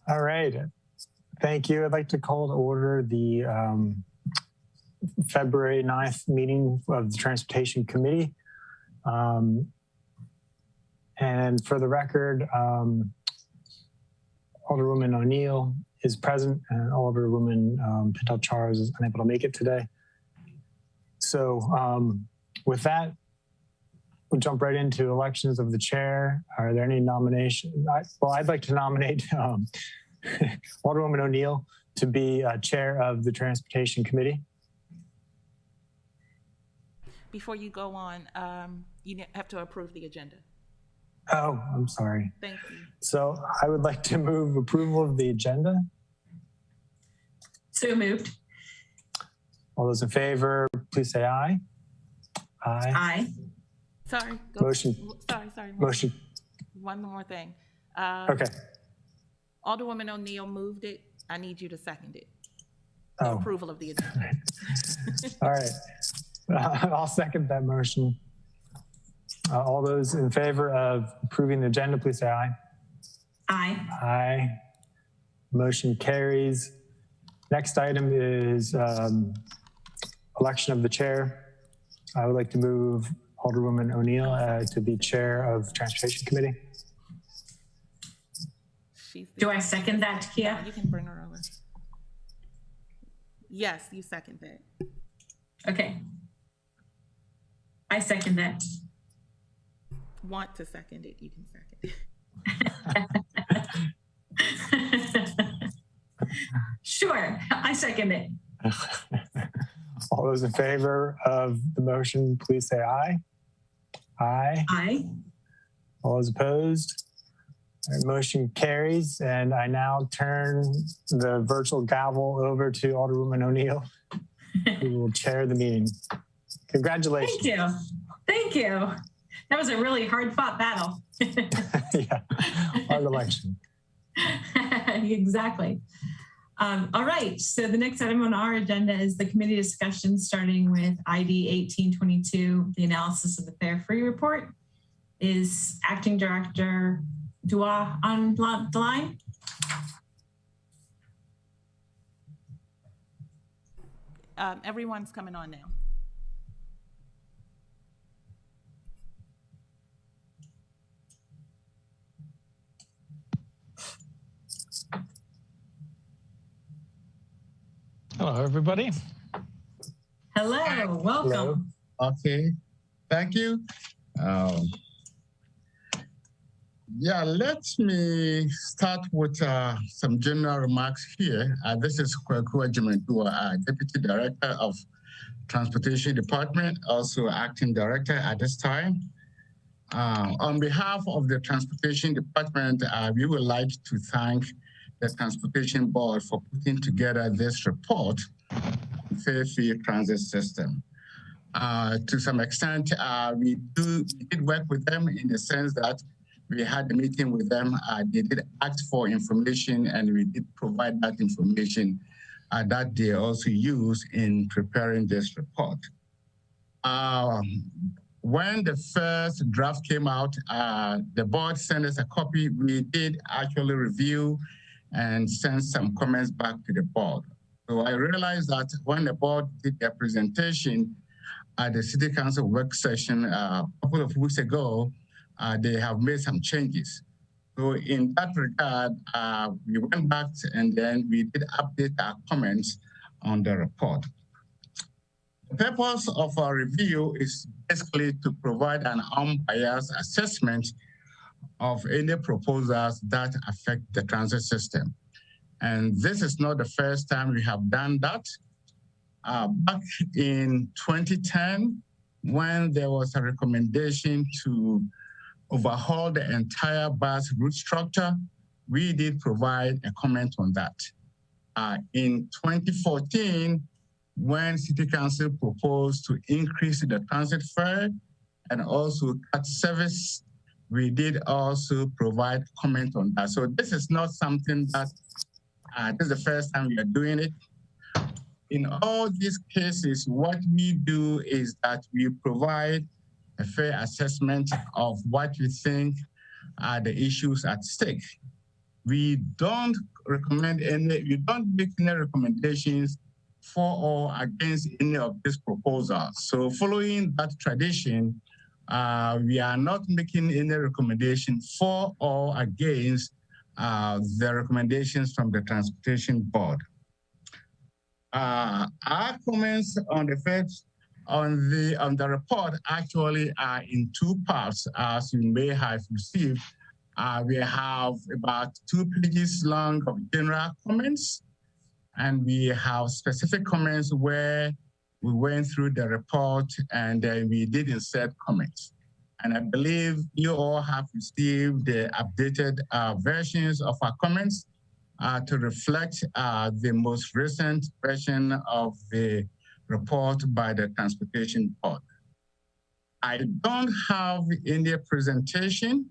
All right. Thank you. I'd like to call to order the February 9th meeting of the Transportation Committee. And for the record, Alderwoman O'Neill is present and Alderwoman Patel Charles is unable to make it today. So with that, we'll jump right into elections of the chair. Are there any nominations? I'd like to nominate Alderwoman O'Neill to be chair of the Transportation Committee. Before you go on, you have to approve the agenda. Oh, I'm sorry. Thank you. So I would like to move approval of the agenda. So moved. All those in favor, please say aye. Aye. Aye. Sorry. Motion. Sorry. Motion. One more thing. Okay. Alderwoman O'Neill moved it. I need you to second it. Oh. Approval of the agenda. All right. I'll second that motion. All those in favor of approving the agenda, please say aye. Aye. Aye. Motion carries. Next item is election of the chair. I would like to move Alderwoman O'Neill to be chair of Transportation Committee. Do I second that, Kia? You can bring her over. Yes, you second that. Okay. I second that. Want to second it, you can second it. Sure, I second it. All those in favor of the motion, please say aye. Aye. Aye. All those opposed? All right, motion carries, and I now turn the virtual gavel over to Alderwoman O'Neill, who will chair the meeting. Congratulations. Thank you. Thank you. That was a really hard-fought battle. Yeah, hard election. Exactly. All right, so the next item on our agenda is the committee discussion, starting with ID 1822, the analysis of the Fare Free report. Is Acting Director Dua on the line? Everyone's coming on now. Hello, everybody. Hello, welcome. Hello. Okay, thank you. Yeah, let me start with some general remarks here. This is Kwaku Ajimentua, Deputy Director of Transportation Department, also Acting Director at this time. On behalf of the Transportation Department, we would like to thank the Transportation Board for putting together this report on Fare Free Transit System. To some extent, we did work with them in the sense that we had a meeting with them. They did ask for information, and we did provide that information that they also used in preparing this report. When the first draft came out, the board sent us a copy. We did actually review and send some comments back to the board. So I realized that when the board did their presentation at the City Council work session a couple of weeks ago, they have made some changes. So in that regard, we went back and then we did update our comments on the report. The purpose of our review is basically to provide an unbiased assessment of any proposals that affect the transit system. And this is not the first time we have done that. Back in 2010, when there was a recommendation to overhaul the entire bus route structure, we did provide a comment on that. In 2014, when City Council proposed to increase the transit fare and also cut service, we did also provide comment on that. So this is not something that, this is the first time we are doing it. In all these cases, what we do is that we provide a fair assessment of what we think are the issues at stake. We don't don't make any recommendations for or against any of these proposals. So following that tradition, we are not making any recommendation for or against the recommendations from the Transportation Board. Our comments on the first on the report actually are in two parts, as you may have received. We have about 2 pages long of general comments, and we have specific comments where we went through the report and we did insert comments. And I believe you all have received the updated versions of our comments to reflect the most recent version of the report by the Transportation Board. I don't have any presentation,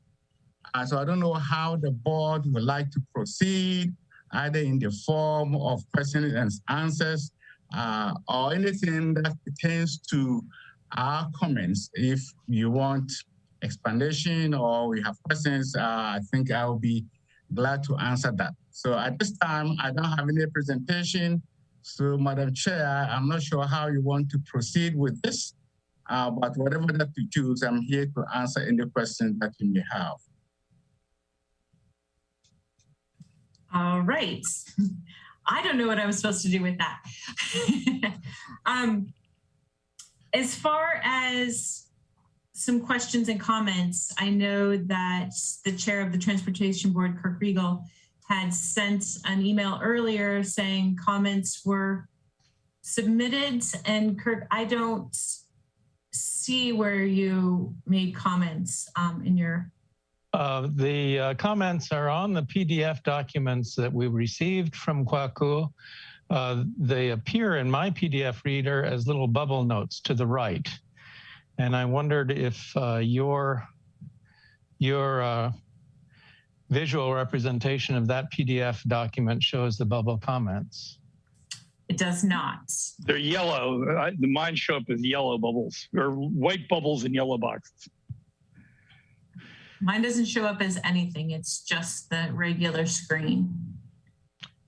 so I don't know how the board would like to proceed, either in the form of questions and answers or anything that pertains to our comments. If you want explanation or we have questions, I think I will be glad to answer that. So at this time, I don't have any presentation. So Madam Chair, I'm not sure how you want to proceed with this, but whatever that you choose, I'm here to answer any questions that you may have. All right. I don't know what I was supposed to do with that. As far as some questions and comments, I know that the chair of the Transportation Board, Kirk Riegel, had sent an email earlier saying comments were submitted. And Kirk, I don't see where you made comments in your... The comments are on the PDF documents that we received from Kwaku. They appear in my PDF reader as little bubble notes to the right. And I wondered if your visual representation of that PDF document shows the bubble comments. It does not. They're yellow. Mine show up as yellow bubbles, or white bubbles in yellow boxes. Mine doesn't show up as anything. It's just the regular screen.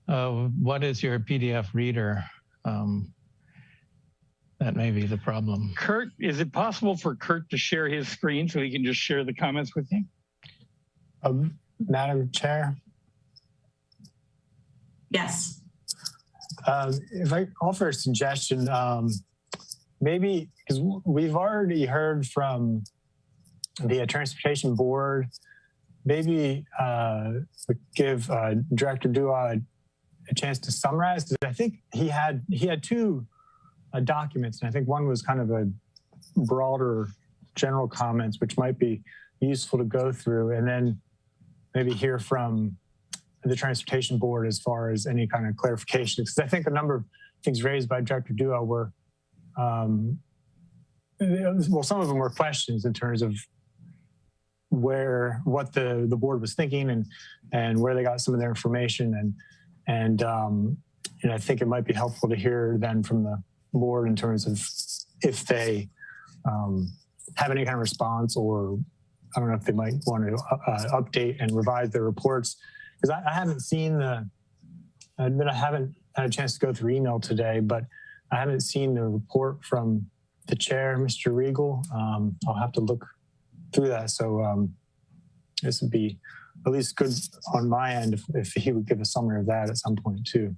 What is your PDF reader? That may be the problem. Kurt, is it possible for Kurt to share his screen so he can just share the comments with you? Madam Chair? Yes. If I offer a suggestion, maybe, because we've already heard from the Transportation Board, maybe give Director Dua a chance to summarize, because I think he had two documents, and I think one was kind of a broader general comments, which might be useful to go through, and then maybe hear from the Transportation Board as far as any kind of clarification. Because I think a number of things raised by Director Dua were, well, some of them were questions in terms of what the board was thinking and where they got some of their information, and I think it might be helpful to hear then from the board in terms of if they have any kind of response, or I don't know if they might want to update and revise their reports, because I haven't seen I haven't had a chance to go through email today, but I haven't seen the report from the chair, Mr. Riegel. I'll have to look through that. So this would be at least good on my end if he would give a summary of that at some point too.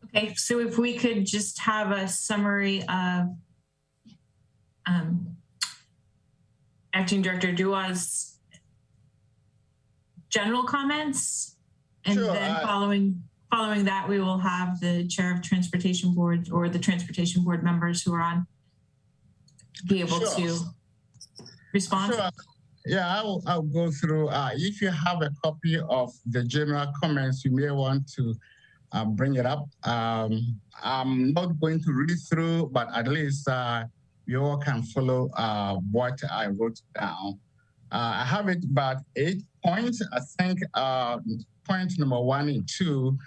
Okay, so if we could just have a summary of Acting Director Dua's general comments, and sure, then following that, we will have the chair of Transportation Board or the Transportation Board members who are on be able to respond. Sure. Yeah, I'll go through. If you have a copy of the general comments, you may want to bring it up. I'm not going to read through, but at least you all can follow what I wrote down. I have it about 8 points. I think point number 1 and 2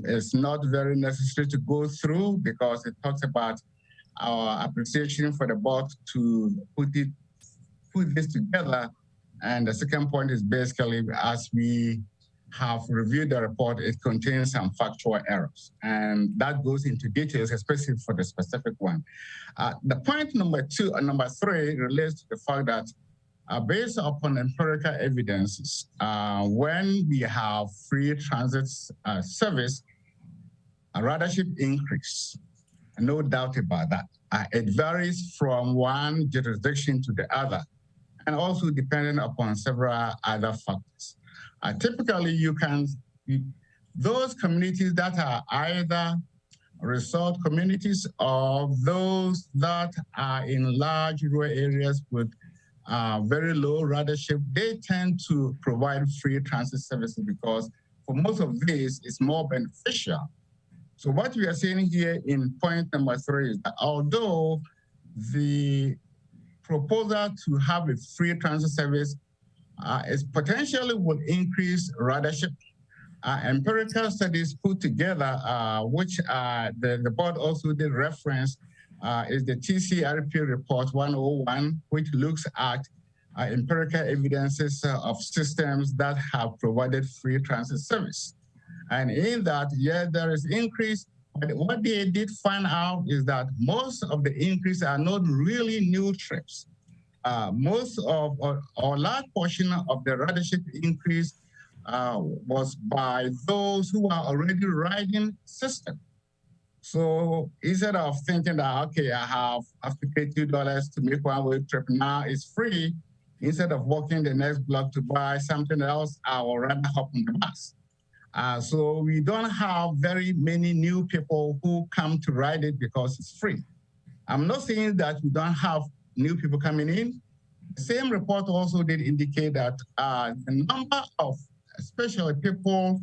is not very necessary to go through, because it talks about our appreciation for the board to put this together. And the second point is basically, as we have reviewed the report, it contains some factual errors, and that goes into details, especially for the specific one. The point number three relates to the fact that based upon empirical evidence, when we have free transit service, ridership increase, no doubt about that. It varies from one jurisdiction to the other, and also depending upon several other factors. Typically, those communities that are either resort communities or those that are in large rural areas with very low ridership, they tend to provide free transit services because for most of these, it's more beneficial. So what we are saying here in point number three is that although the proposal to have a free transit service is potentially will increase ridership, empirical studies put together, which the board also did reference, is the TCRP report 101, which looks at empirical evidences of systems that have provided free transit service. And in that, yes, there is increase, but what they did find out is that most of the increase are not really new trips. Most of, or a large portion of the ridership increase was by those who are already riding system. So instead of thinking that, okay, I have to pay $2 to make one-way trip, now it's free, instead of walking the next block to buy something else, I will rather hop on the bus. So we don't have very many new people who come to ride it because it's free. I'm not saying that we don't have new people coming in. The same report also did indicate that the number of especially people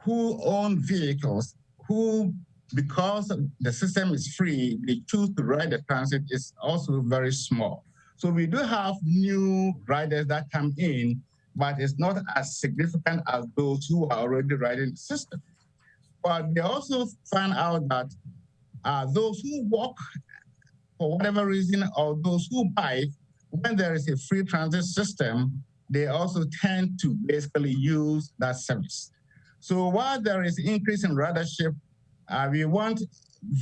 who own vehicles who, because the system is free, they choose to ride the transit is also very small. So we do have new riders that come in, but it's not as significant as those who are already riding the system. But they also found out that those who walk for whatever reason, or those who bike, when there is a free transit system, they also tend to basically use that service. So while there is increase in ridership, we want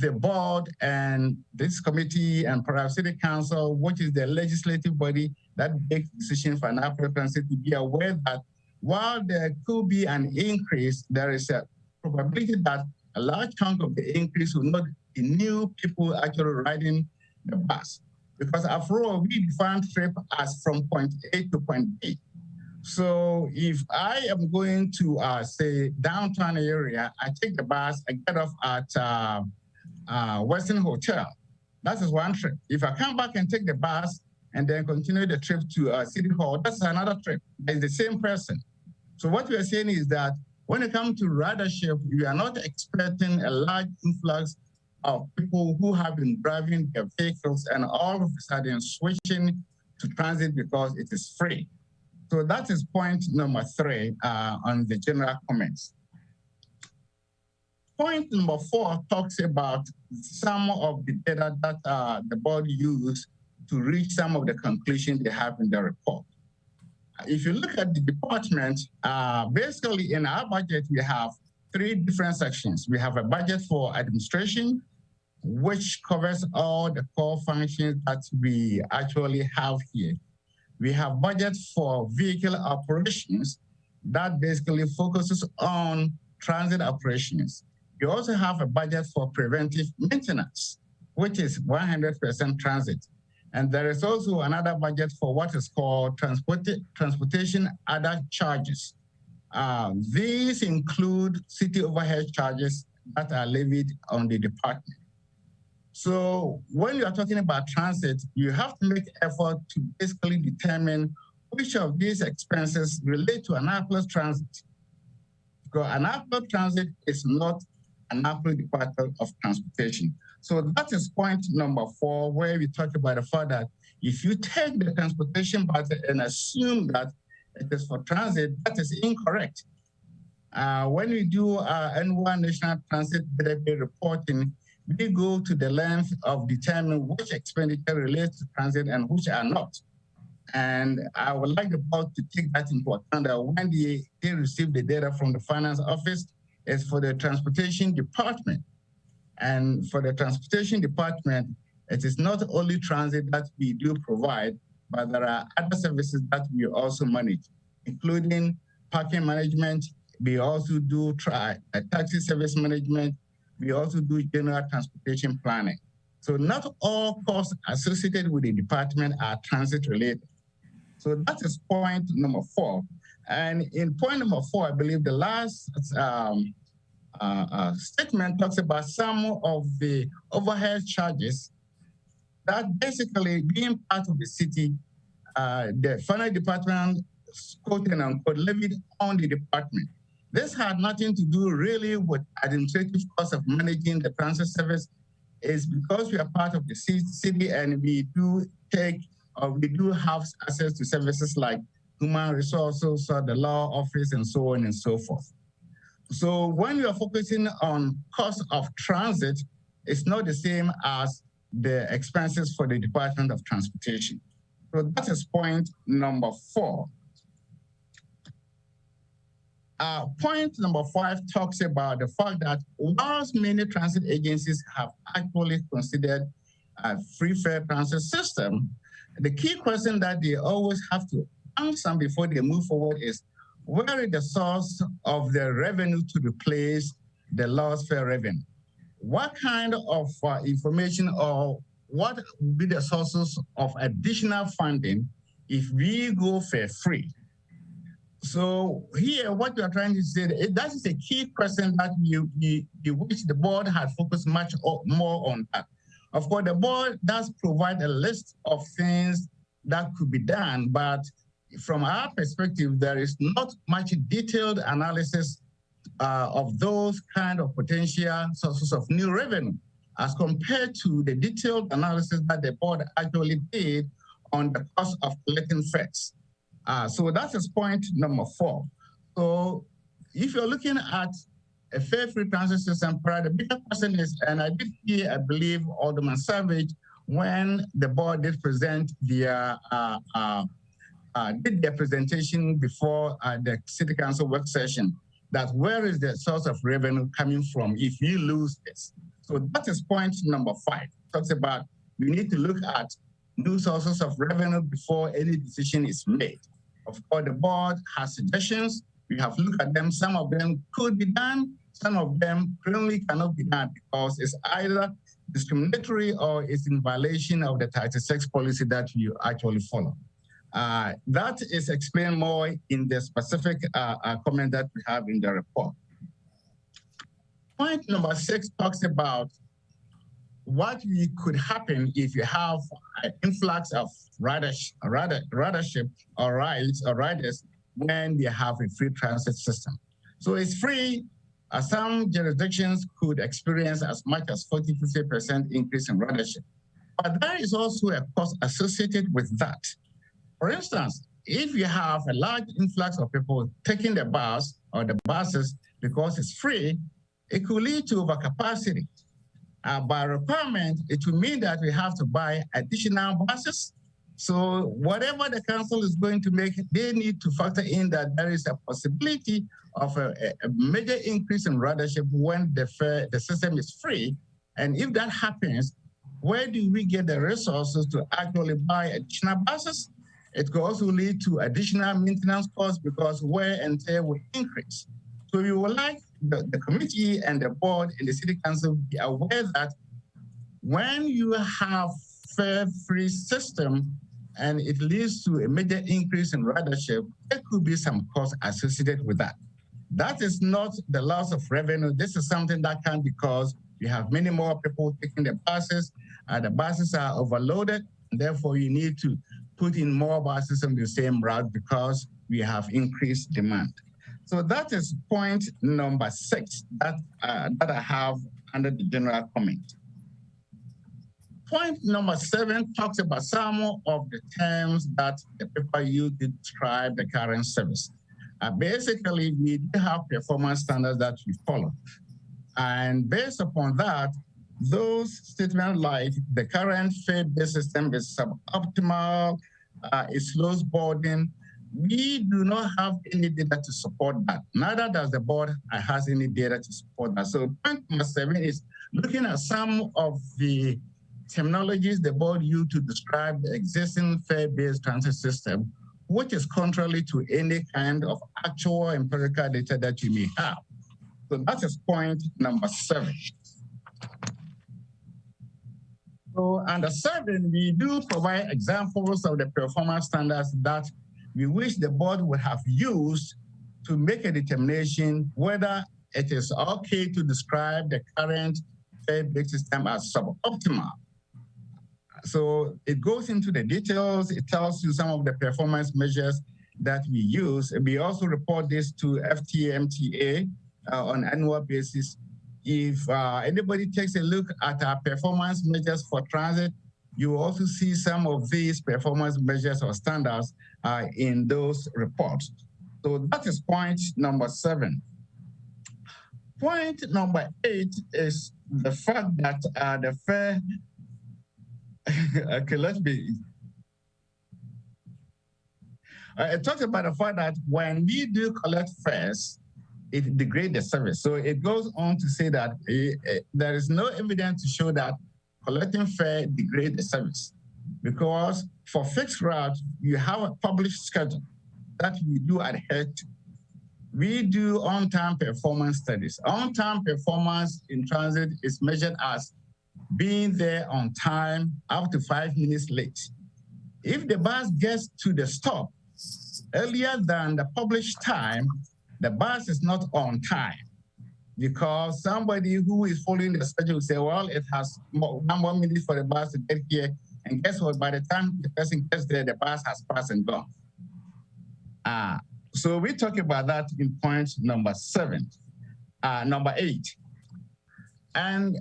the board and this committee and perhaps City Council, which is the legislative body that makes decisions for an appropriate transit, to be aware that while there could be an increase, there is a probability that a large chunk of the increase will not be new people actually riding the bus. Because after all, we define trip as from point A to point B. So if I am going to, say, downtown area, I take the bus, I get off at Western Hotel. That is one trip. If I come back and take the bus and then continue the trip to City Hall, that's another trip. It's the same person. So what we are saying is that when it comes to ridership, we are not expecting a large influx of people who have been driving their vehicles and all of a sudden switching to transit because it is free. So that is point number three on the general comments. Point number four talks about some of the data that the board used to reach some of the conclusions they have in the report. If you look at the department, basically in our budget, we have three different sections. We have a budget for administration, which covers all the core functions that we actually have here. We have budget for vehicle operations that basically focuses on transit operations. We also have a budget for preventive maintenance, which is 100% transit. And there is also another budget for what is called transportation other charges. These include city overhead charges that are levied on the department. So when you are talking about transit, you have to make effort to basically determine which of these expenses relate to Annapolis Transit. Because Annapolis Transit is not Annapolis Department of Transportation. So that is point number four, where we talk about the fact that if you take the transportation budget and assume that it is for transit, that is incorrect. When we do our annual National Transit Database reporting, we go to the length of determining which expenditure relates to transit and which are not. And I would like the board to take that into account that when they receive the data from the finance office, it's for the transportation department. And for the transportation department, it is not only transit that we do provide, but there are other services that we also manage, including parking management. We also do taxi service management. We also do general transportation planning. So not all costs associated with the department are transit related. So that is point number 4. And in point number 4, I believe the last statement talks about some of the overhead charges that basically being part of the city, the finance department, quote and unquote, levied on the department. This had nothing to do really with administrative costs of managing the transit service. It's because we are part of the city and we do have access to services like human resources, the law office, and so on and so forth. So when you are focusing on cost of transit, it's not the same as the expenses for the Department of Transportation. So that is point number 4. Point number 5 talks about the fact that whilst many transit agencies have actually considered a free fare transit system, the key question that they always have to answer before they move forward is, where is the source of the revenue to replace the lost fare revenue? What kind of information or what would be the sources of additional funding if we go fare free? So here, what we are trying to say, that is a key question that which the board had focused much more on that. Of course, the board does provide a list of things that could be done, but from our perspective, there is not much detailed analysis of those kind of potential sources of new revenue as compared to the detailed analysis that the board actually did on the cost of collecting fares. So that is point number 4. So if you're looking at a fare-free transit system, the bigger question is, and I did hear, I believe, Alderman Savage, when the board did present their presentation before the City Council work session, that where is the source of revenue coming from if you lose this? So that is point number 5. It talks about we need to look at new sources of revenue before any decision is made. Of course, the board has suggestions. We have looked at them. Some of them could be done. Some of them currently cannot be done because it's either discriminatory or it's in violation of the Title 6 policy that you actually follow. That is explained more in the specific comment that we have in the report. Point number 6 talks about what could happen if you have an influx of ridership or riders when they have a free transit system. So it's free. Some jurisdictions could experience as much as 40–50% increase in ridership. But there is also a cost associated with that. For instance, if you have a large influx of people taking the bus or the buses because it's free, it could lead to overcapacity. By requirement, it will mean that we have to buy additional buses. So whatever the council is going to make, they need to factor in that there is a possibility of a major increase in ridership when the system is free. And if that happens, where do we get the resources to actually buy additional buses? It could also lead to additional maintenance costs because wear and tear will increase. So we would like the committee and the board and the city council be aware that when you have fare-free system and it leads to a major increase in ridership, there could be some costs associated with that. That is not the loss of revenue. This is something that can be caused. You have many more people taking the buses are overloaded, and therefore you need to put in more buses on the same route because we have increased demand. So that is point number 6 that I have under the general comment. Point number 7 talks about some of the terms that the paper used to describe the current service. Basically, we do have performance standards that we follow. And based upon that, those statements like the current fare-based system is suboptimal, it slows boarding. We do not have any data to support that. Neither does the board has any data to support that. So point number 7 is looking at some of the terminologies the board used to describe the existing fare-based transit system, which is contrary to any kind of actual empirical data that you may have. So that is point number 7. So under 7, we do provide examples of the performance standards that we wish the board would have used to make a determination whether it is okay to describe the current fare-based system as suboptimal. So it goes into the details. It tells you some of the performance measures that we use. We also report this to FTMTA on an annual basis. If anybody takes a look at our performance measures for transit, you will also see some of these performance measures or standards in those reports. So that is point number 7. Point number 8 is the fact that the fare, okay, let's be, it talks about the fact that when we do collect fares, it degrades the service. So it goes on to say that there is no evidence to show that collecting fare degrades the service, because for fixed routes, you have a published schedule that we do adhere to. We do on-time performance studies. On-time performance in transit is measured as being there on time up to 5 minutes late. If the bus gets to the stop earlier than the published time, the bus is not on time, because somebody who is following the schedule will say, well, it has 1 more minute for the bus to get here. And guess what? By the time the person gets there, the bus has passed and gone. So we talk about that in point number 7, number 8. And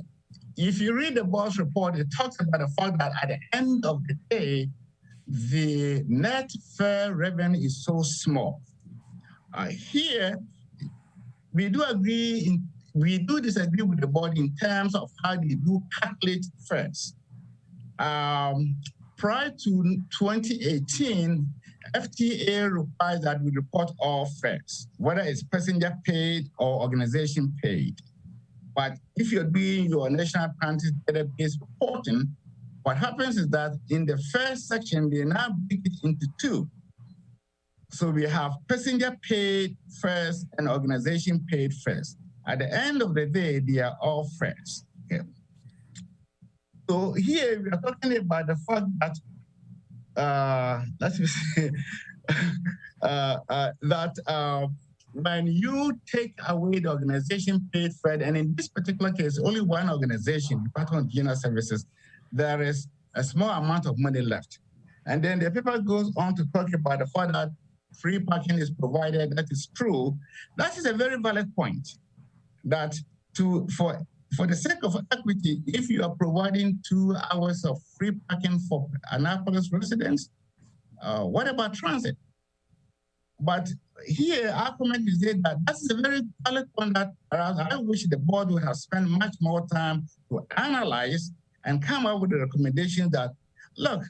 if you read the board's report, it talks about the fact that at the end of the day, the net fare revenue is so small. Here, we do disagree with the board in terms of how they do calculate fares. Prior to 2018, FTA requires that we report all fares, whether it's passenger paid or organization paid. But if you're doing your national transit database reporting, what happens is that in the first section, they now break it into 2. So we have passenger paid fares and organization paid fares. At the end of the day, they are all fares. Okay. So here we are talking about the fact that when you take away the organization paid fare, and in this particular case, only one organization, Department of General Services, there is a small amount of money left. And then the paper goes on to talk about the fact that free parking is provided. That is true. That is a very valid point, that for the sake of equity, if you are providing 2 hours of free parking for Annapolis residents, what about transit? But here, our comment is that that's a very valid point that I wish the board would have spent much more time to analyze and come up with a recommendation that, look,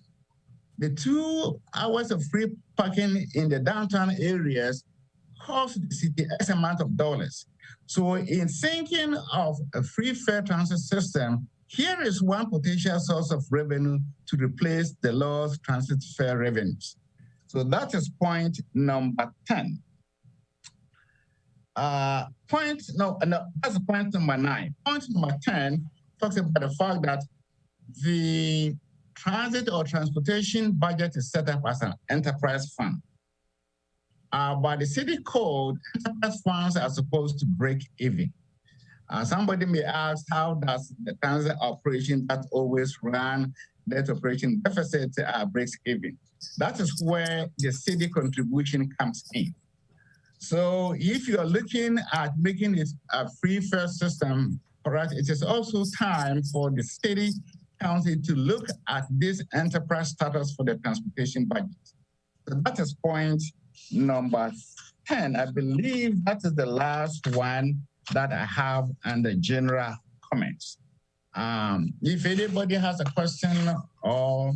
the 2 hours of free parking in the downtown areas cost the city X amount of dollars. So in thinking of a free fare transit system, here is one potential source of revenue to replace the lost transit fare revenues. So that is point number 10. That's point number 9. Point number 10 talks about the fact that the transit or transportation budget is set up as an enterprise fund. By the city code, enterprise funds are supposed to break even. Somebody may ask, how does the transit operation that always run net operation deficit breaks even? That is where the city contribution comes in. So if you are looking at making it a free fare system, correct, it is also time for the city council to look at this enterprise status for the transportation budget. So that is point number 10. I believe that is the last one that I have under general comments. If anybody has a question or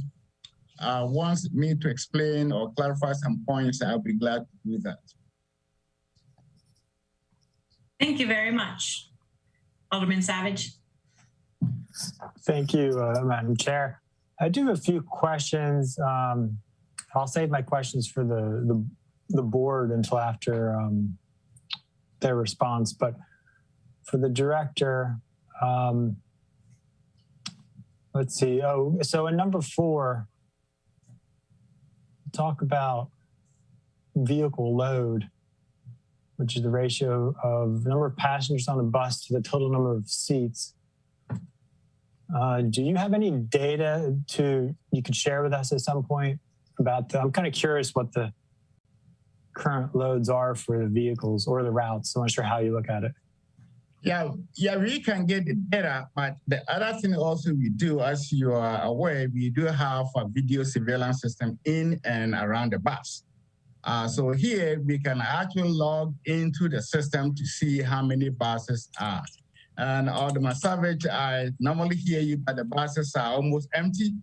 wants me to explain or clarify some points, I'll be glad to do that. Thank you very much. Alderman Savage. Thank you, Madam Chair. I do have a few questions. I'll save my questions for the board until after their response. But for the director, let's see. Oh, so in number 4, talk about vehicle load, which is the ratio of the number of passengers on the bus to the total number of seats. Do you have any data you could share with us at some point about I'm kind of curious what the current loads are for the vehicles or the routes. I'm not sure how you look at it. Yeah, we can get the data, but the other thing also we do, as you are aware, we do have a video surveillance system in and around the bus. So here we can actually log into the system to see how many buses are. And Alderman Savage, I normally hear you, but the buses are almost empty.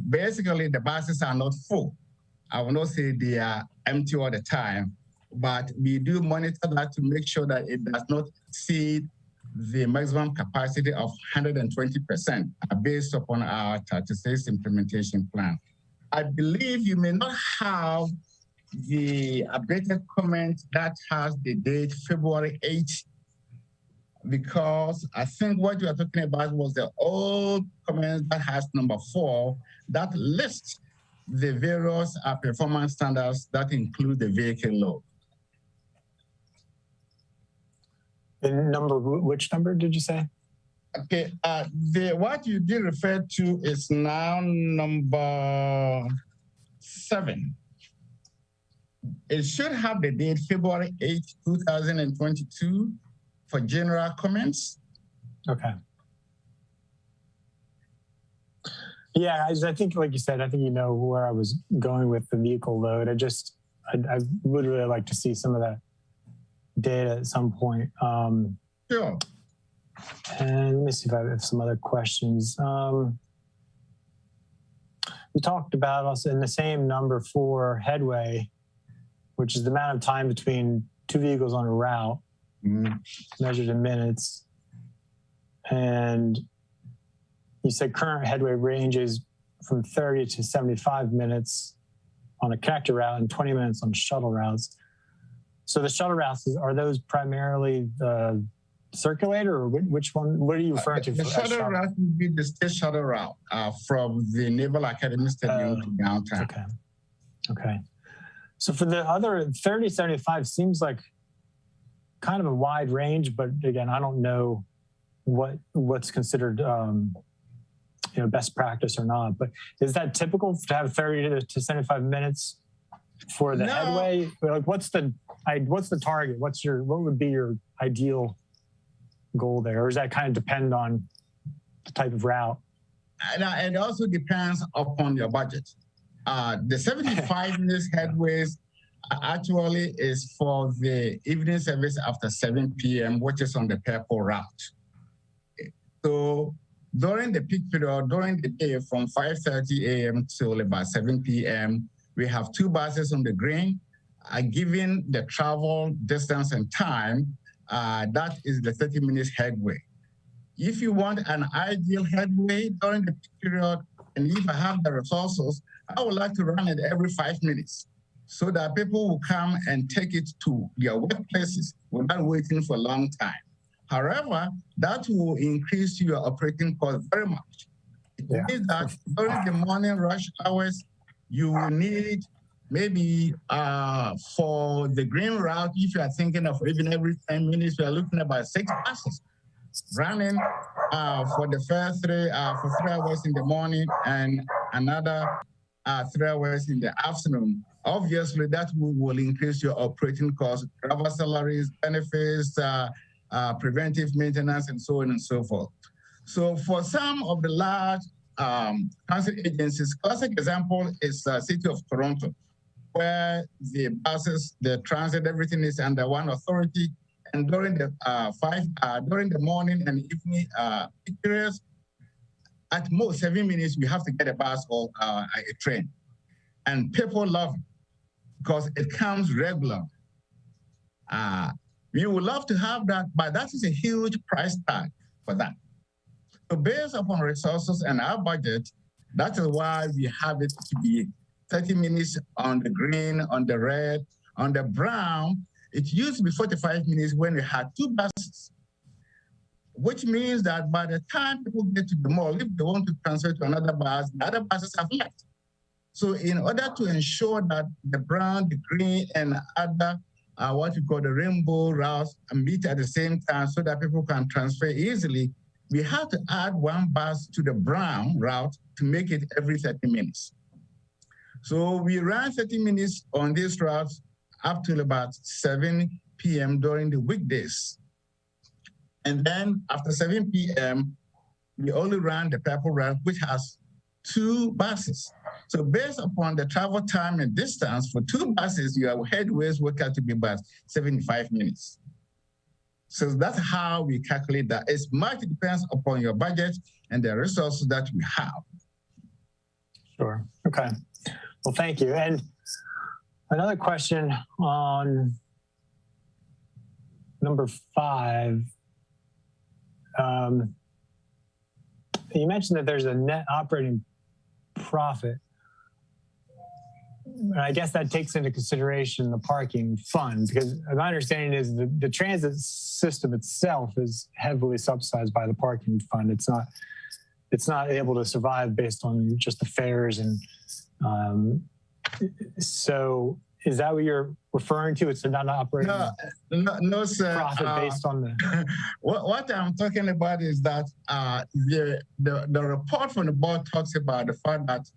Basically, the buses are not full. I will not say they are empty all the time, but we do monitor that to make sure that it does not exceed the maximum capacity of 120% based upon our 36 implementation plan. I believe you may not have the updated comment that has the date February 8th, because I think what you are talking about was the old comment that has number 4 that lists the various performance standards that include the vehicle load. Which number did you say? Okay, what you did refer to is now number 7. It should have the date February 8, 2022 for general comments. Okay. Yeah, I think, like you said, I think you know where I was going with the vehicle load. I would really like to see some of that data at some point. Sure. And let me see if I have some other questions. We talked about also in the same number 4 Headway, which is the amount of time between 2 vehicles on a route, measured in minutes. And you said current headway ranges from 30 to 75 minutes on a connector route and 20 minutes on shuttle routes. So the shuttle routes, are those primarily the circulator, or which one? What are you referring to? The shuttle route would be the state shuttle route from the Naval Academy Stadium to downtown. Okay. Okay. So for the other 30, 75 seems like kind of a wide range, but again, I don't know what's considered best practice or not. But is that typical to have 30 to 75 minutes for the headway? Like, what's the target? What would be your ideal goal there, or does that kind of depend on the type of route? And it also depends upon your budget. The 75 minutes headways actually is for the evening service after 7 p.m., which is on the purple route. So during the peak period, during the day from 5:30 a.m. till about 7 p.m., we have 2 buses on the green. Given the travel distance and time, that is the 30 minutes headway. If you want an ideal headway during the peak period, and if I have the resources, I would like to run it every 5 minutes so that people will come and take it to their workplaces without waiting for a long time. However, that will increase your operating cost very much. It means that during the morning rush hours, you will need maybe for the green route, if you are thinking of even every 10 minutes, we are looking at about 6 buses running for the first 3 hours in the morning and another 3 hours in the afternoon. Obviously, that will increase your operating costs, driver salaries, benefits, preventive maintenance, and so on and so forth. So for some of the large transit agencies, classic example is the city of Toronto, where the buses, the transit, everything is under one authority. And during the during the morning and evening periods, at most 7 minutes, we have to get a bus or a train. And people love it because it comes regular. We would love to have that, but that is a huge price tag for that. So based upon resources and our budget, that is why we have it to be 30 minutes on the green, on the red, on the brown. It used to be 45 minutes when we had 2 buses, which means that by the time people get to the mall, if they want to transfer to another bus, the other buses have left. So in order to ensure that the brown, the green, and other what we call the rainbow routes meet at the same time so that people can transfer easily, we have to add 1 bus to the brown route to make it every 30 minutes. So we ran 30 minutes on these routes up till about 7 p.m. during the weekdays. And then after 7 p.m., we only ran the purple route, which has 2 buses. So based upon the travel time and distance for 2 buses, your headways work out to be about 75 minutes. So that's how we calculate that. It much depends upon your budget and the resources that we have. Sure. Okay. Well, thank you. And another question on number 5. You mentioned that there's a net operating profit. And I guess that takes into consideration the parking fund, because my understanding is the transit system itself is heavily subsidized by the parking fund. It's not able to survive based on just the fares. And so is that what you're referring to? It's not operating no, sir. profit based on the... What I'm talking about is that the report from the board talks about the fact that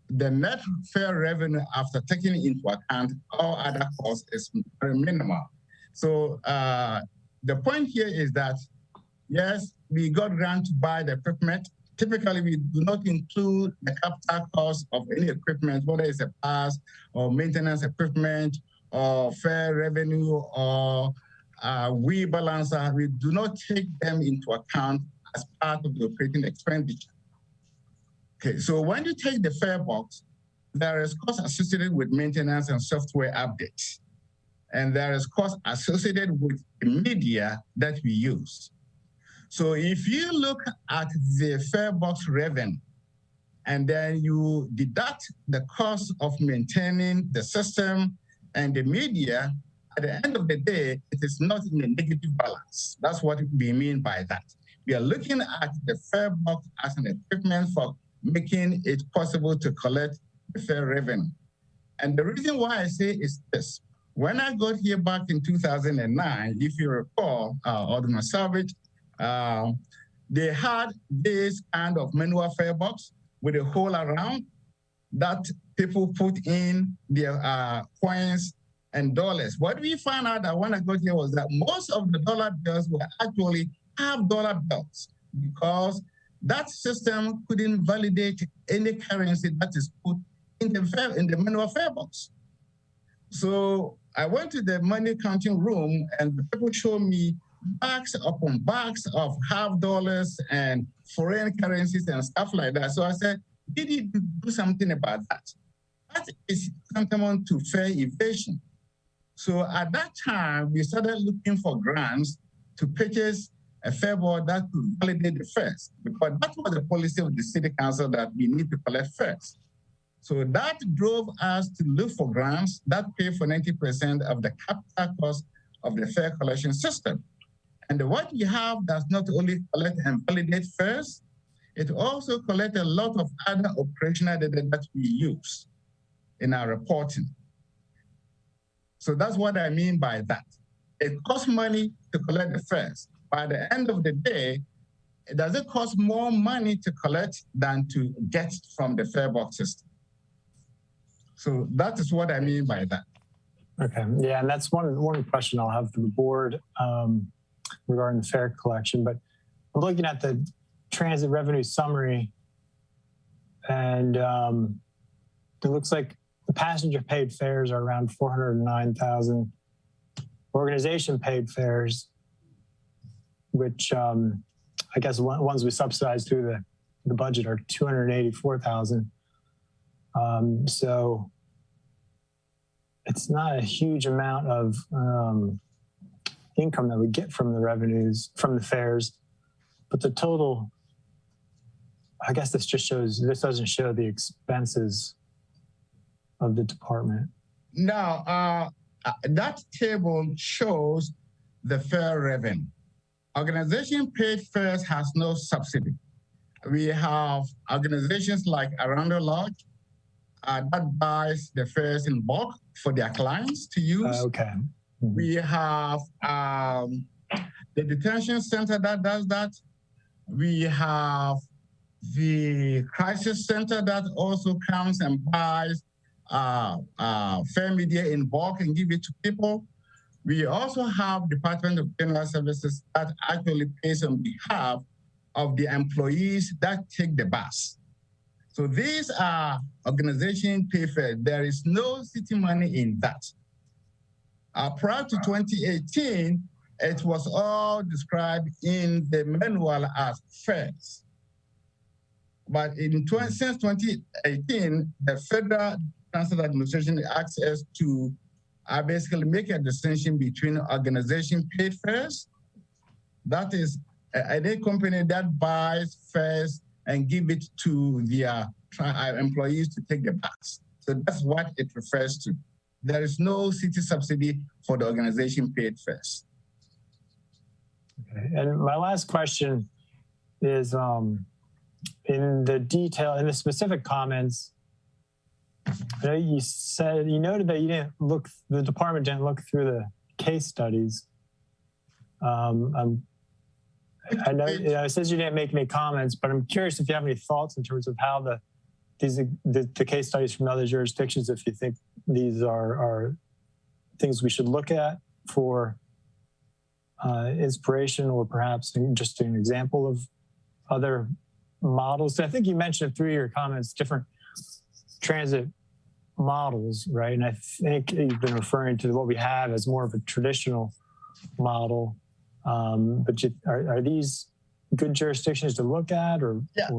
the net fare revenue after taking into account all other costs is very minimal. So the point here is that, yes, we got grant to buy the equipment. Typically, we do not include the capital cost of any equipment, whether it's a pass or maintenance equipment or fare revenue or wheel balancer. We do not take them into account as part of the operating expenditure. Okay, so when you take the fare box, there is cost associated with maintenance and software updates. And there is cost associated with the media that we use. So if you look at the fare box revenue, and then you deduct the cost of maintaining the system and the media, at the end of the day, it is not in a negative balance. That's what we mean by that. We are looking at the fare box as an equipment for making it possible to collect the fare revenue. And the reason why I say is this. When I got here back in 2009, if you recall, Alderman Savage, they had this kind of manual fare box with a hole around that people put in their coins and dollars. What we found out that when I got here was that most of the dollar bills were actually half-dollar bills because that system couldn't validate any currency that is put in the manual fare box. So I went to the money counting room and the people showed me bags upon bags of half-dollars and foreign currencies and stuff like that. So I said, we need to do something about that. That is tantamount to fare evasion. So at that time, we started looking for grants to purchase a fare board that could validate the fares, because that was the policy of the city council that we need to collect fares. So that drove us to look for grants that pay for 90% of the capital cost of the fare collection system. And what we have does not only collect and validate fares, it also collects a lot of other operational data that we use in our reporting. So that's what I mean by that. It costs money to collect the fares. By the end of the day, does it cost more money to collect than to get from the fare box system? So that is what I mean by that. Okay, yeah, and that's one question I'll have for the board regarding the fare collection. But I'm looking at the transit revenue summary, and it looks like the passenger paid fares are around 409,000. Organization paid fares, which I guess ones we subsidize through the budget are 284,000. So it's not a huge amount of income that we get from the revenues from the fares, but the total, I guess this doesn't show the expenses of the department. Now, that table shows the fare revenue. Organization paid fares has no subsidy. We have organizations like Around the Lodge that buys the fares in bulk for their clients to use. Okay. We have the detention center that does that. We have the crisis center that also comes and buys fare media in bulk and give it to people. We also have Department of General Services that actually pays on behalf of the employees that take the bus. So these are organization pay fare. There is no city money in that. Prior to 2018, it was all described in the manual as fares. But since 2018, the Federal Transport Administration asks us to basically make a distinction between organization paid fares, that is any company that buys fares and give it to their employees to take the bus. So that's what it refers to. There is no city subsidy for the organization paid fares. Okay. And my last question is in the specific comments, I know you noted that the department didn't look through the case studies. I know it says you didn't make any comments, but I'm curious if you have any thoughts in terms of how the case studies from other jurisdictions, if you think these are things we should look at for inspiration, or perhaps just an example of other models. I think you mentioned through your comments different transit models, right? And I think you've been referring to what we have as more of a traditional model. But are these good jurisdictions to look at, or? Yeah.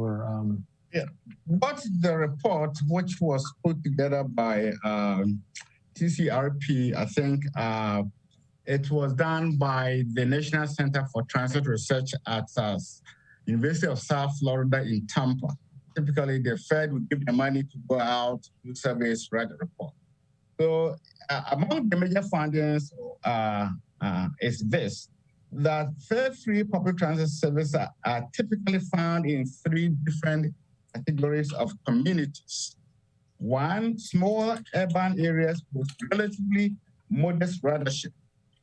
Yeah. What's the report, which was put together by TCRP, I think it was done by the National Center for Transit Research at University of South Florida in Tampa. Typically, the Fed would give the money to go out, do surveys, write a report. So among the major findings is this, that fare-free public transit services are typically found in 3 different categories of communities. 1, small urban areas with relatively modest ridership,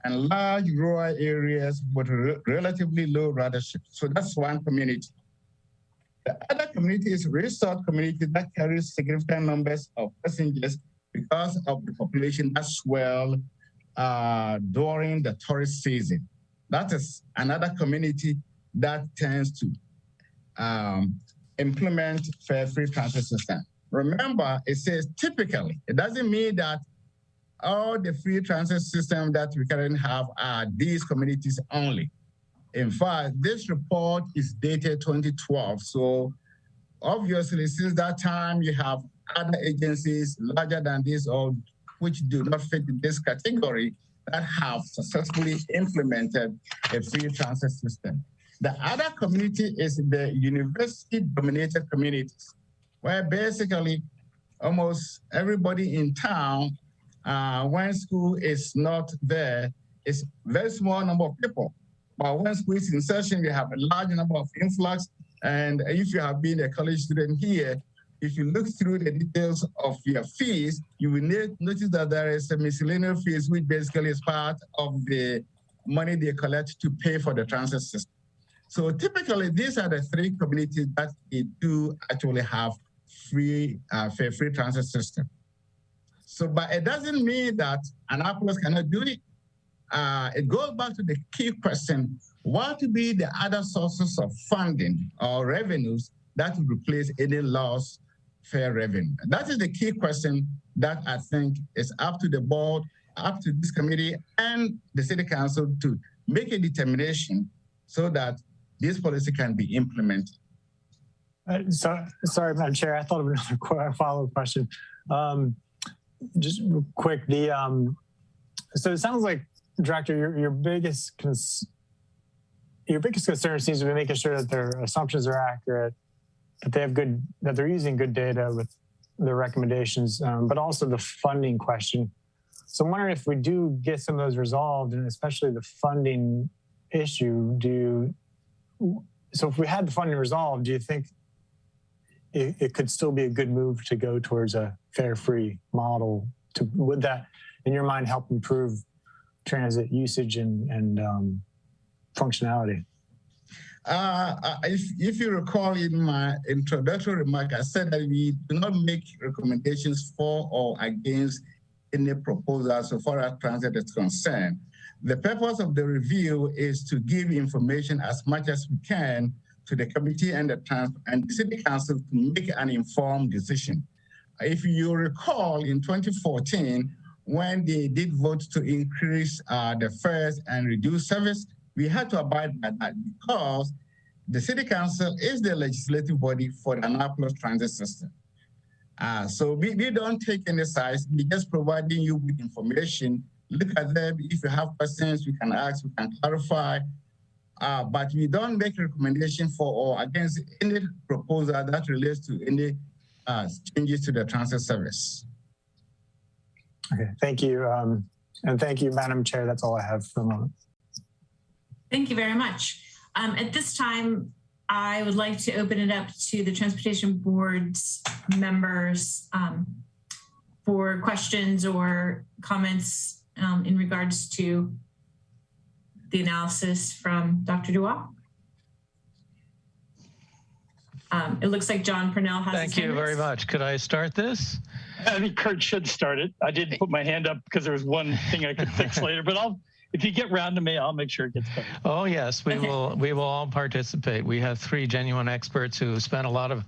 and large rural areas with relatively low ridership. So that's one community. The other community is resort community that carries significant numbers of passengers because of the population that swell during the tourist season. That is another community that tends to implement fare-free transit system. Remember, it says typically. It doesn't mean that all the free transit system that we currently have are these communities only. In fact, this report is dated 2012. So obviously, since that time, you have other agencies larger than this, or which do not fit in this category, that have successfully implemented a free transit system. The other community is the university-dominated communities, where basically almost everybody in town, when school is not there, it's a very small number of people. But when school is in session, you have a large number of influx. And if you have been a college student here, if you look through the details of your fees, you will notice that there is a miscellaneous fees, which basically is part of the money they collect to pay for the transit system. So typically, these are the 3 communities that they do actually have free transit system. So, but it doesn't mean that Annapolis cannot do it. It goes back to the key question: what would be the other sources of funding or revenues that would replace any lost fare revenue? And that is the key question that I think is up to the board, up to this committee and the city council to make a determination, so that this policy can be implemented. Sorry, Madam Chair, I thought of another follow-up question. Just real quick, so it sounds like, Director, your biggest concern seems to be making sure that their assumptions are accurate, that they're using good data with their recommendations, but also the funding question. So I'm wondering if we do get some of those resolved, and especially the funding issue, so if we had the funding resolved, do you think it could still be a good move to go towards a fare-free model? Would that, in your mind, help improve transit usage and functionality? If you recall, in my introductory remark, I said that we do not make recommendations for or against any proposal so far as transit is concerned. The purpose of the review is to give information as much as we can to the committee and the City Council to make an informed decision. If you recall, in 2014, when they did vote to increase the fares and reduce service, we had to abide by that because the City Council is the legislative body for the Annapolis transit system. So we don't take any sides. We're just providing you with information. Look at them. If you have questions, we can ask, we can clarify. But we don't make recommendation for or against any proposal that relates to any changes to the transit service. Okay, thank you. And thank you, Madam Chair. That's all I have for the moment. Thank you very much. At this time, I would like to open it up to the Transportation Board's members for questions or comments in regards to the analysis from Dr. Duah. It looks like John Purnell has Thank you very much. Could I start this? I think Kurt should start it. I didn't put my hand up because there was one thing I could fix later, but if you get round to me, I'll make sure it gets covered. Oh yes, we will all participate. We have 3 genuine experts who spent a lot of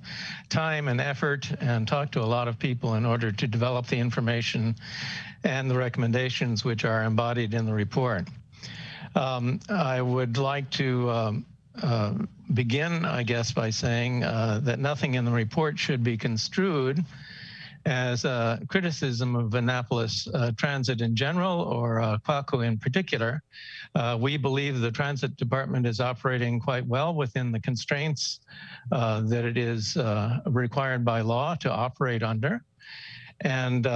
time and effort and talked to a lot of people in order to develop the information and the recommendations which are embodied in the report. I would like to begin, I guess, by saying that nothing in the report should be construed as a criticism of Annapolis transit in general or Kwaku in particular. We believe the transit department is operating quite well within the constraints that it is required by law to operate under, and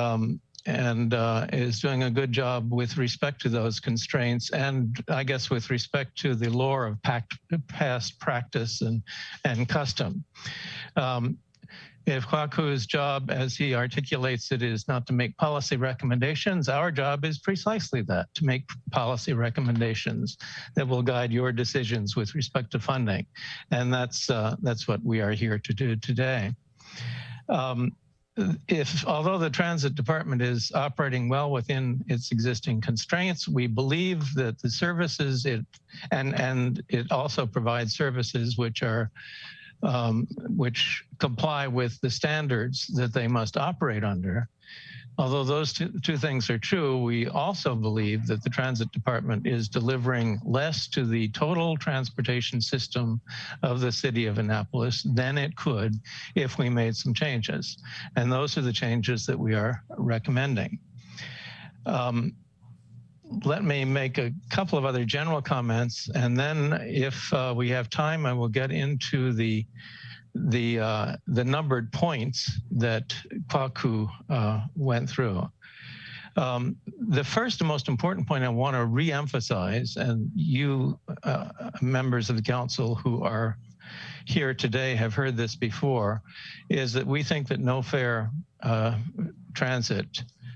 is doing a good job with respect to those constraints, and I guess with respect to the lore of past practice and custom. If Kwaku's job, as he articulates it, is not to make policy recommendations, our job is precisely that, to make policy recommendations that will guide your decisions with respect to funding. And that's what we are here to do today. Although the transit department is operating well within its existing constraints, we believe that the services and it also provides services which are which comply with the standards that they must operate under. Although those two things are true, we also believe that the transit department is delivering less to the total transportation system of the city of Annapolis than it could if we made some changes. And those are the changes that we are recommending. Let me make a couple of other general comments, and then if we have time, I will get into the numbered points that Kwaku went through. The first and most important point I want to re-emphasize, and you members of the council who are here today have heard this before, is that we think that no fare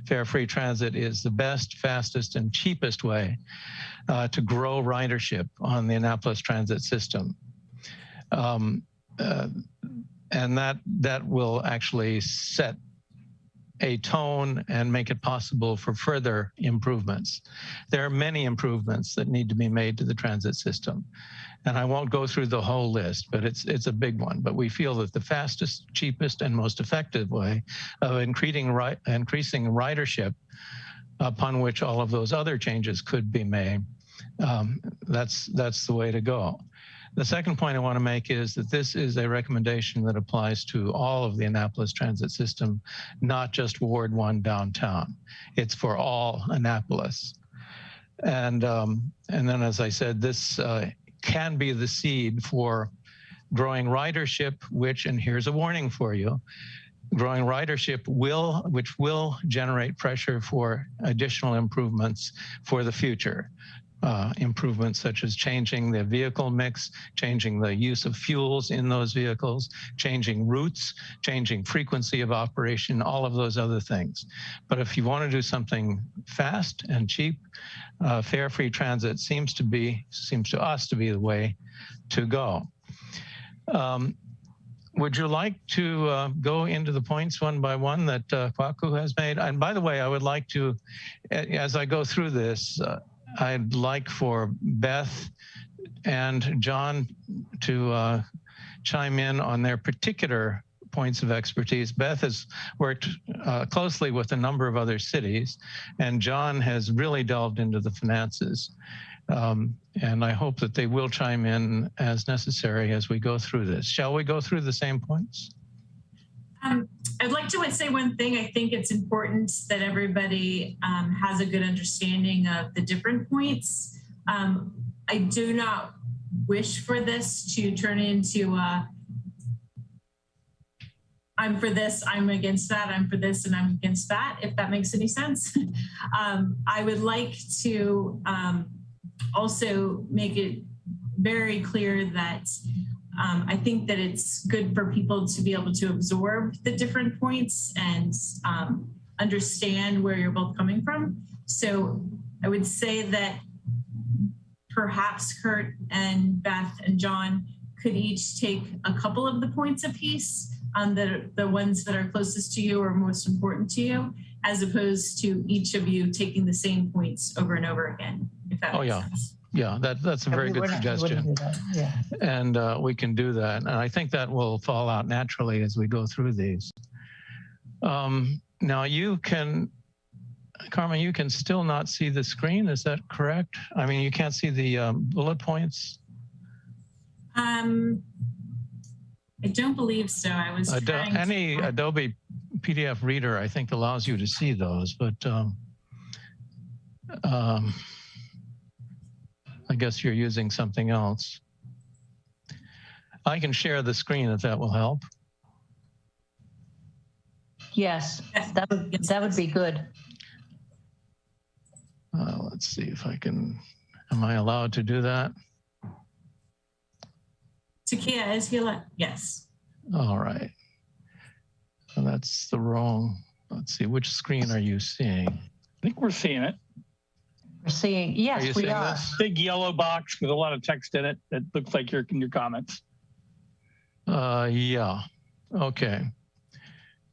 fare-free transit is the best, fastest, and cheapest way to grow ridership on the Annapolis transit system. And that will actually set a tone and make it possible for further improvements. There are many improvements that need to be made to the transit system. And I won't go through the whole list, but it's a big one. But we feel that the fastest, cheapest, and most effective way of increasing ridership, upon which all of those other changes could be made, that's the way to go. The second point I want to make is that this is a recommendation that applies to all of the Annapolis transit system, not just Ward 1 downtown. It's for all Annapolis. And then, as I said, this can be the seed for growing ridership, which, and here's a warning for you, growing ridership which will generate pressure for additional improvements for the future. Improvements such as changing the vehicle mix, changing the use of fuels in those vehicles, changing routes, changing frequency of operation, all of those other things. But if you want to do something fast and cheap, fare-free transit seems to us to be the way to go. Would you like to go into the points one by one that Kwaku has made? And by the way, I would like to, as I go through this, I'd like for Beth and John to chime in on their particular points of expertise. Beth has worked closely with a number of other cities, and John has really delved into the finances. And I hope that they will chime in as necessary as we go through this. Shall we go through the same points? I'd like to say one thing. I think it's important that everybody has a good understanding of the different points. I do not wish for this to turn into I'm for this, I'm against that, I'm for this, and I'm against that, if that makes any sense. I would like to also make it very clear that I think that it's good for people to be able to absorb the different points and understand where you're both coming from. So I would say that perhaps Kurt and Beth and John could each take a couple of the points apiece on the ones that are closest to you or most important to you, as opposed to each of you taking the same points over and over again, if that makes sense. Yeah, that's a very good suggestion. Yeah. And we can do that. And I think that will fall out naturally as we go through these. Now you can, Carmen, you can still not see the screen. Is that correct? I mean, you can't see the bullet points? I don't believe so. I was trying any Adobe PDF reader, I think, allows you to see those, but I guess you're using something else. I can share the screen if that will help. Yes, that would be good. Let's see if I can, am I allowed to do that? Takia, is he allowed? Yes. All right. Well, that's the wrong, let's see, which screen are you seeing? I think we're seeing it. We're seeing, yes, we are. Big yellow box with a lot of text in it that looks like your comments. Yeah, okay.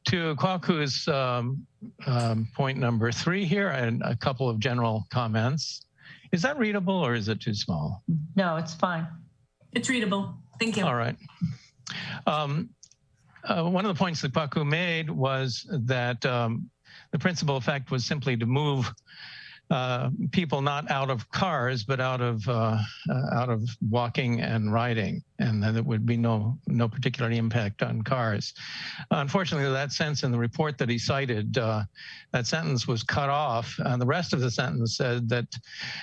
To Kwaku's point number 3 here, and a couple of general comments. Is that readable or is it too small? No, it's fine. It's readable. Thank you. All right. One of the points that Kwaku made was that the principal effect was simply to move people not out of cars, but out of walking and riding, and that there would be no particular impact on cars. Unfortunately, that sense in the report that he cited, that sentence was cut off, and the rest of the sentence said that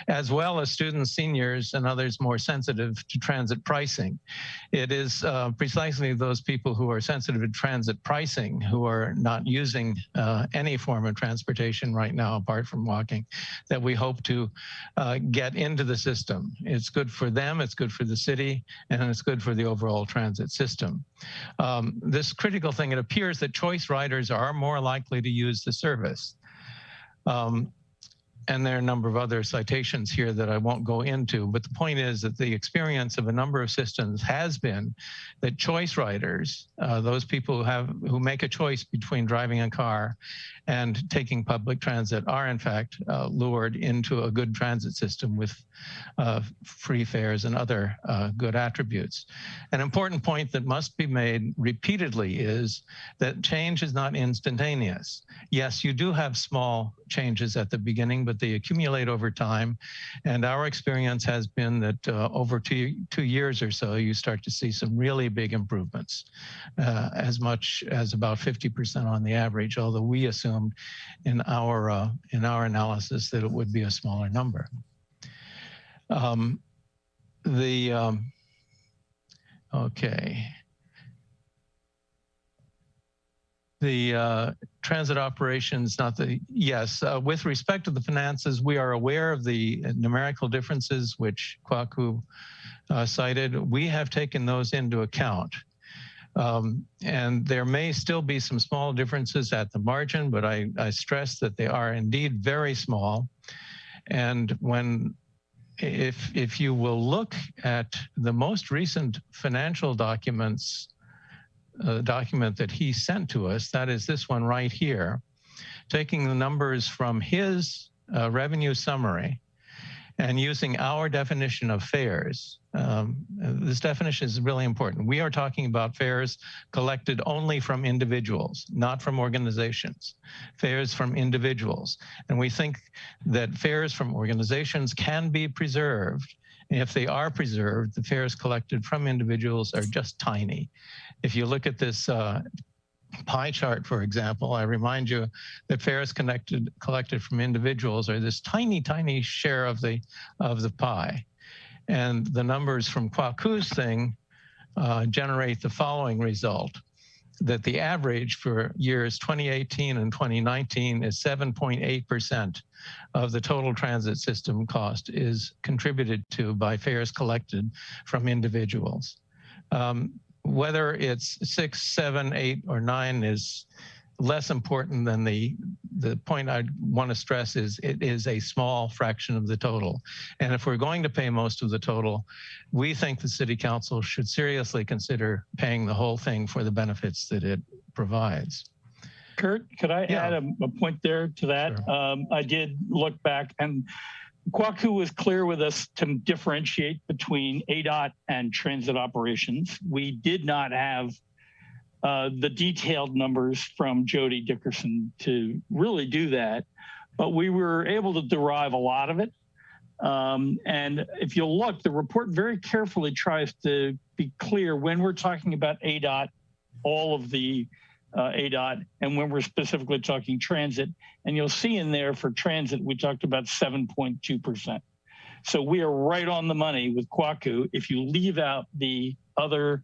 as well as students, seniors, and others more sensitive to transit pricing, it is precisely those people who are sensitive to transit pricing who are not using any form of transportation right now apart from walking, that we hope to get into the system. It's good for them, it's good for the city, and it's good for the overall transit system. This critical thing, it appears that choice riders are more likely to use the service. And there are a number of other citations here that I won't go into, but the point is that the experience of a number of systems has been that choice riders, those people who make a choice between driving a car and taking public transit, are in fact lured into a good transit system with free fares and other good attributes. An important point that must be made repeatedly is that change is not instantaneous. Yes, you do have small changes at the beginning, but but they accumulate over time. And our experience has been that over two years or so, you start to see some really big improvements, as much as about 50% on the average, although we assumed in our analysis that it would be a smaller number. Okay. The transit operations, with respect to the finances, we are aware of the numerical differences which Kwaku cited. We have taken those into account. And there may still be some small differences at the margin, but I stress that they are indeed very small. And if you will look at the most recent financial documents, document that he sent to us, that is this one right here, taking the numbers from his revenue summary and using our definition of fares. This definition is really important. We are talking about fares collected only from individuals, not from organizations, fares from individuals. And we think that fares from organizations can be preserved. And if they are preserved, the fares collected from individuals are just tiny. If you look at this pie chart, for example, I remind you that fares collected from individuals are this tiny, tiny share of the pie. And the numbers from Kwaku's thing generate the following result, that the average for years 2018 and 2019 is 7.8% of the total transit system cost is contributed to by fares collected from individuals. Whether it's 6, 7, 8, or 9 is less important than the point I want to stress is it is a small fraction of the total. And if we're going to pay most of the total, we think the City Council should seriously consider paying the whole thing for the benefits that it provides. Kurt, could I add a point there to that? Sure. I did look back, and Kwaku was clear with us to differentiate between ADOT and transit operations. We did not have the detailed numbers from Jody Dickerson to really do that, but we were able to derive a lot of it. And if you'll look, the report very carefully tries to be clear when we're talking about ADOT, all of the ADOT, and when we're specifically talking transit. And you'll see in there for transit, we talked about 7.2%. So we are right on the money with Kwaku. If you leave out the other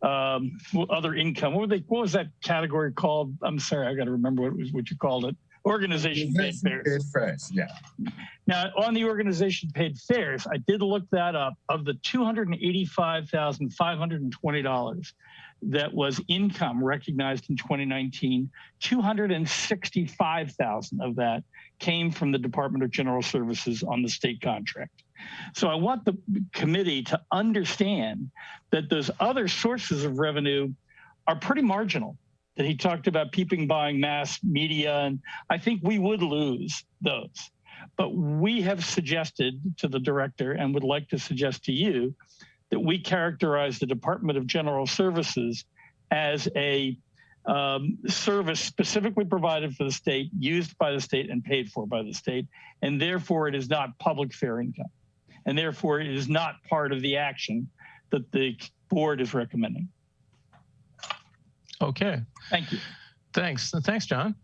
income, what was that category called? I'm sorry, I got to remember what you called it. Organization paid fares. Yeah. Now, on the organization paid fares, I did look that up. Of the $285,520 that was income recognized in 2019, 265,000 of that came from the Department of General Services on the state contract. So I want the committee to understand that those other sources of revenue are pretty marginal. That he talked about people buying mass media, and I think we would lose those. But we have suggested to the director and would like to suggest to you that we characterize the Department of General Services as a service specifically provided for the state, used by the state, and paid for by the state, and therefore it is not public fare income. And therefore it is not part of the action that the board is recommending. Okay. Thank you. Thanks, John.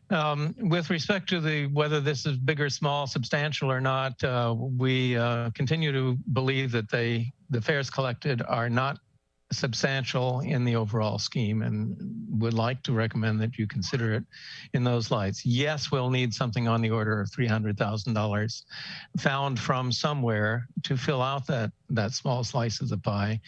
With respect to whether this is big or small, substantial or not, we continue to believe that the fares collected are not substantial in the overall scheme, and would like to recommend that you consider it in those lights. Yes, we'll need something on the order of $300,000 found from somewhere to fill out that small slice of the pie.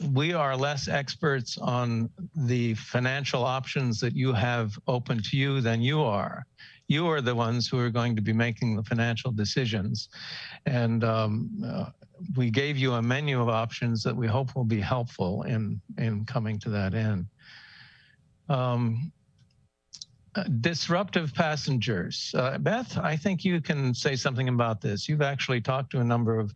We are less experts on the financial options that you have open to you than you are. You are the ones who are going to be making the financial decisions. And we gave you a menu of options that we hope will be helpful in coming to that end. Disruptive passengers. Beth, I think you can say something about this. You've actually talked to a number of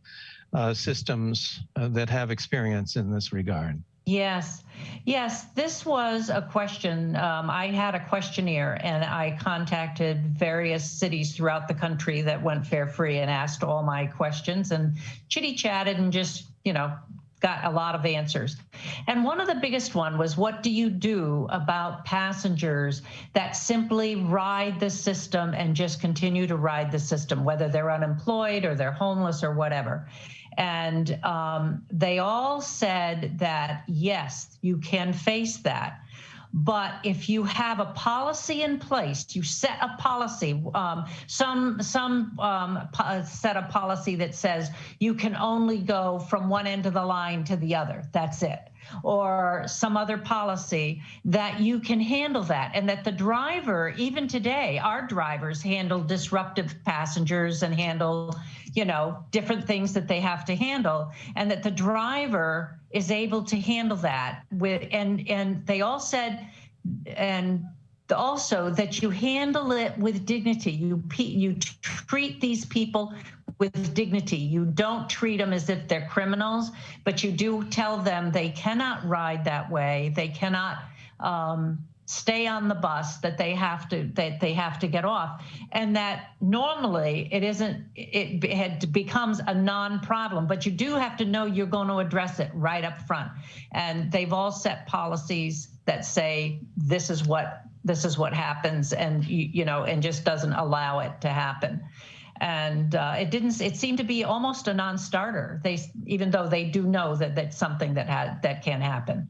systems that have experience in this regard. Yes, yes, this was a question. I had a questionnaire and I contacted various cities throughout the country that went fare free and asked all my questions and chitty chatted and just, you know, got a lot of answers. And one of the biggest one was, what do you do about passengers that simply ride the system and just continue to ride the system, whether they're unemployed or they're homeless or whatever? And they all said that, yes, you can face that. But if you have a policy in place, you set a policy, some set a policy that says you can only go from one end of the line to the other, that's it. Or some other policy that you can handle that, and that the driver, even today, our drivers handle disruptive passengers and handle, you know, different things that they have to handle, and that the driver is able to handle that with, and they all said, and also that you handle it with dignity. You treat these people with dignity. You don't treat them as if they're criminals, but you do tell them they cannot ride that way. They cannot stay on the bus, that they have to get off, and that normally it becomes a non-problem, but you do have to know you're going to address it right up front. And they've all set policies that say this is what happens, and you know, and just doesn't allow it to happen. And it seemed to be almost a non-starter. Even though they do know that that's something that can happen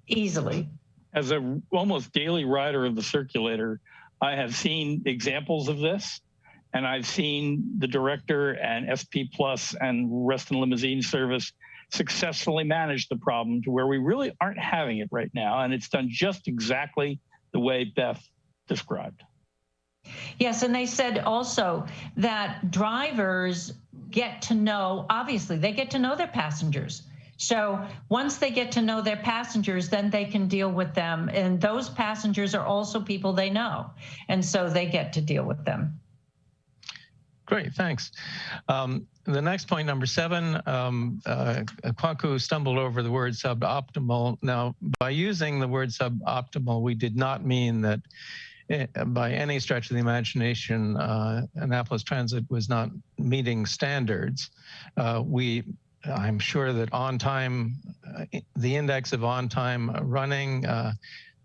easily. As a almost daily rider of the circulator, I have seen examples of this, and I've seen the director and SP Plus and rest and limousine service successfully manage the problem to where we really aren't having it right now, and it's done just exactly the way Beth described. Yes, and they said also that drivers get to know, obviously, they get to know their passengers. So once they get to know their passengers, then they can deal with them. And those passengers are also people they know. And so they get to deal with them. Great, thanks. The next point, number 7, Kwaku stumbled over the word suboptimal. Now, by using the word suboptimal, we did not mean that by any stretch of the imagination, Annapolis Transit was not meeting standards. I'm sure that on time, the index of on time running,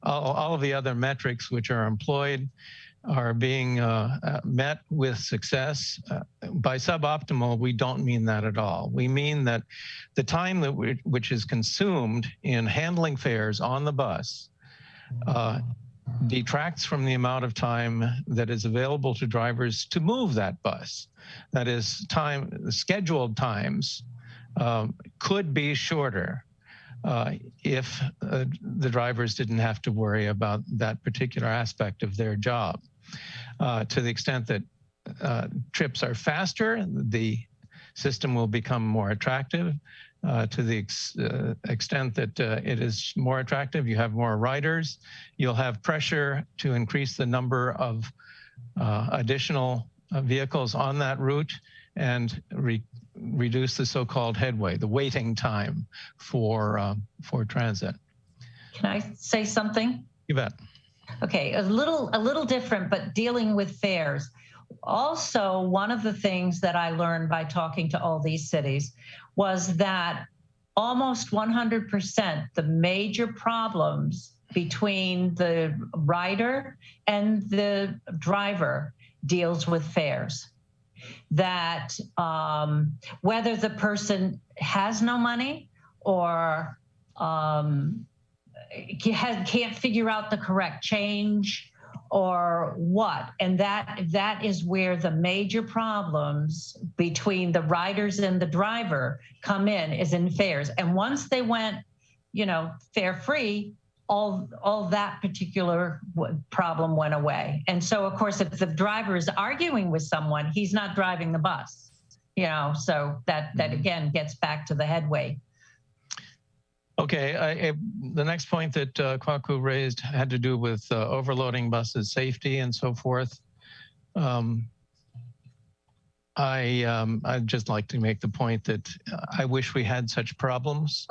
all of the other metrics which are employed are being met with success. By suboptimal, we don't mean that at all. We mean that the time that which is consumed in handling fares on the bus detracts from the amount of time that is available to drivers to move that bus. That is, scheduled times could be shorter if the drivers didn't have to worry about that particular aspect of their job. To the extent that trips are faster, the system will become more attractive. To the extent that it is more attractive, you have more riders, you'll have pressure to increase the number of additional vehicles on that route and reduce the so-called headway, the waiting time for transit. Can I say something? You bet. Okay, a little different, but dealing with fares. Also, one of the things that I learned by talking to all these cities was that almost 100% the major problems between the rider and the driver deals with fares. That whether the person has no money or can't figure out the correct change or what, and that is where the major problems between the riders and the driver come in, is in fares. And once they went, you know, fare free, all that particular problem went away. And so, of course, if the driver is arguing with someone, he's not driving the bus, you know, so that again gets back to the headway. Okay, the next point that Kwaku raised had to do with overloading buses, safety, and so forth. I'd just like to make the point that I wish we had such problems.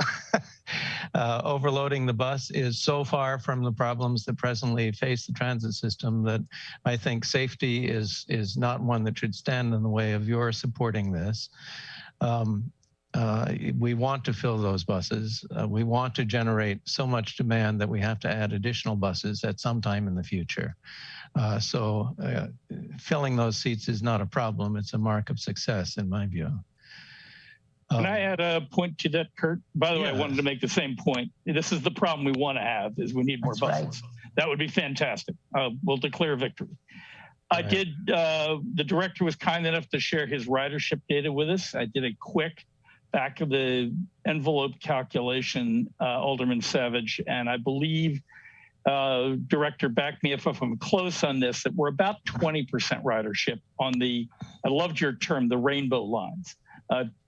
Overloading the bus is so far from the problems that presently face the transit system that I think safety is not one that should stand in the way of your supporting this. We want to fill those buses. We want to generate so much demand that we have to add additional buses at some time in the future. So filling those seats is not a problem. It's a mark of success, in my view. Can I add a point to that, Kurt? By the way, I wanted to make the same point. This is the problem we want to have, is we need more buses. Right. That would be fantastic. We'll declare victory. I did, the director was kind enough to share his ridership data with us. I did a quick back of the envelope calculation, Alderman Savage, and I believe Director, back me if I'm close on this, that we're about 20% ridership on the, I loved your term, the rainbow lines.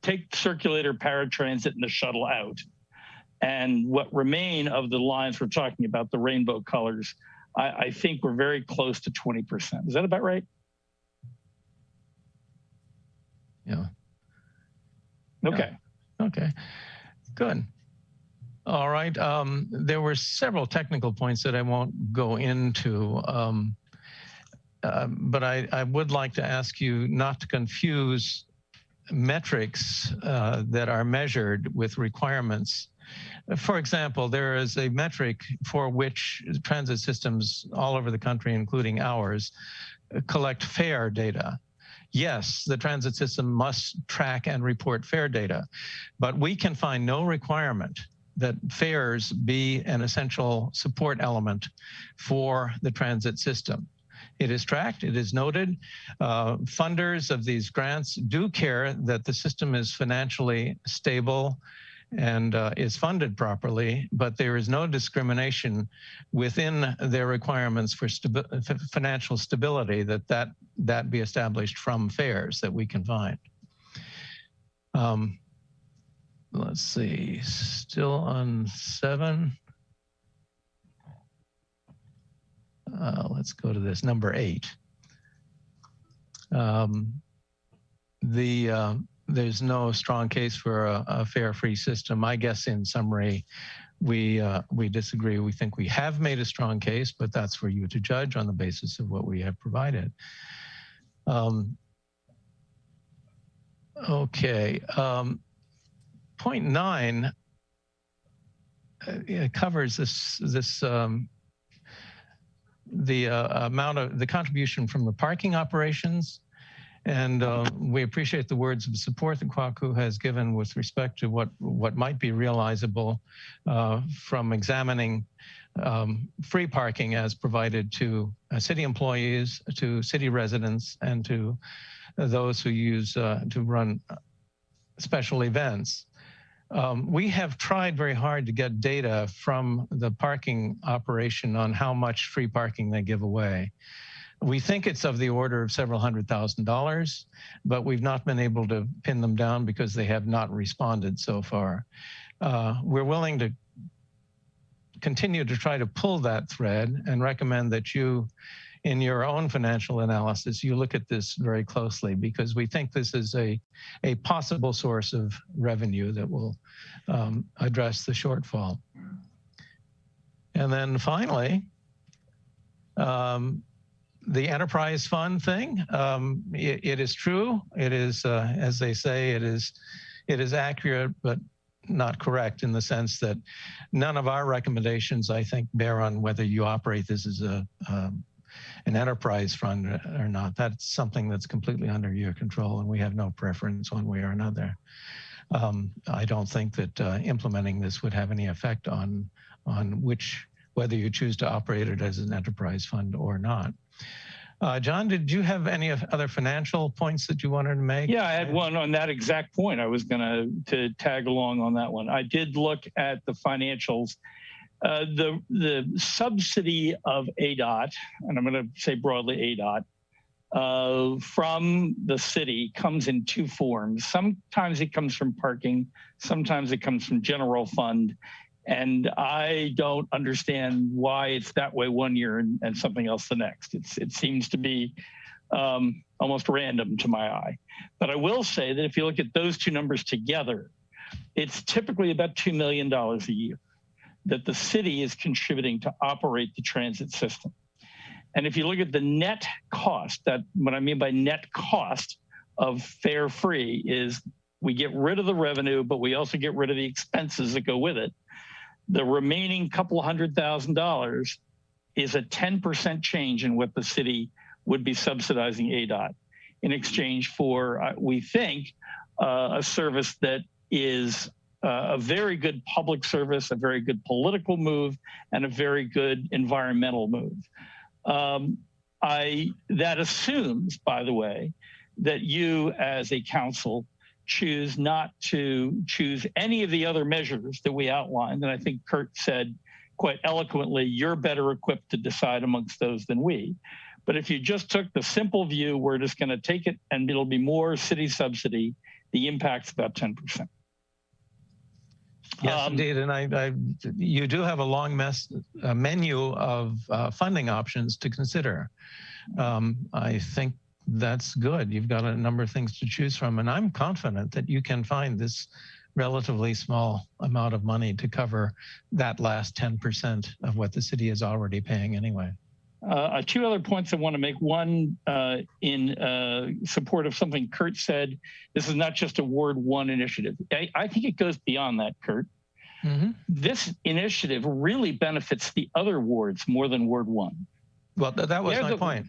Take circulator, paratransit, and the shuttle out. And what remain of the lines we're talking about, the rainbow colors, I think we're very close to 20%. Is that about right? Yeah. Okay. Yeah. Okay, good. All right, there were several technical points that I won't go into, but I would like to ask you not to confuse metrics that are measured with requirements. For example, there is a metric for which transit systems all over the country, including ours, collect fare data. Yes, the transit system must track and report fare data, but we can find no requirement that fares be an essential support element for the transit system. It is tracked, it is noted. Funders of these grants do care that the system is financially stable and is funded properly, but there is no discrimination within their requirements for financial stability that be established from fares that we can find. Let's see, still on 7. Let's go to this, number 8. There's no strong case for a fare-free system. I guess in summary, we disagree. We think we have made a strong case, but that's for you to judge on the basis of what we have provided. Okay. Point 9 covers the amount of the contribution from the parking operations, and we appreciate the words of support that Kwaku has given with respect to what might be realizable from examining free parking as provided to city employees, to city residents, and to those who use to run special events. We have tried very hard to get data from the parking operation on how much free parking they give away. We think it's of the order of several $100,000, but we've not been able to pin them down because they have not responded so far. We're willing to continue to try to pull that thread and recommend that you, in your own financial analysis, you look at this very closely, because we think this is a possible source of revenue that will address the shortfall. And then finally, the enterprise fund thing, it is true. It is, as they say, it is accurate, but not correct in the sense that none of our recommendations, I think, bear on whether you operate this as an enterprise fund or not. That's something that's completely under your control, and we have no preference one way or another. I don't think that implementing this would have any effect on whether you choose to operate it as an enterprise fund or not. John, did you have any other financial points that you wanted to make? Yeah, I had one on that exact point. I was going to tag along on that one. I did look at the financials. The subsidy of ADOT, and I'm going to say broadly ADOT, from the city comes in 2 forms. Sometimes it comes from parking, sometimes it comes from general fund. And I don't understand why it's that way one year and something else the next. It seems to be almost random to my eye. But I will say that if you look at those two numbers together, it's typically about $2 million a year that the city is contributing to operate the transit system. And if you look at the net cost, that what I mean by net cost of fare free is we get rid of the revenue, but we also get rid of the expenses that go with it. The remaining couple $100,000 is a 10% change in what the city would be subsidizing ADOT in exchange for, we think, a service that is a very good public service, a very good political move, and a very good environmental move. That assumes, by the way, that you as a council choose not to choose any of the other measures that we outlined. And I think Kurt said quite eloquently, you're better equipped to decide amongst those than we. But if you just took the simple view, we're just going to take it and it'll be more city subsidy, the impact's about 10%. Yes, indeed. And you do have a long menu of funding options to consider. I think that's good. You've got a number of things to choose from, and I'm confident that you can find this relatively small amount of money to cover that last 10% of what the city is already paying anyway. Two other points I want to make. One, in support of something Kurt said, this is not just a Ward 1 initiative. I think it goes beyond that, Kurt. Mm-hmm. This initiative really benefits the other wards more than Ward 1. Well, that was my point.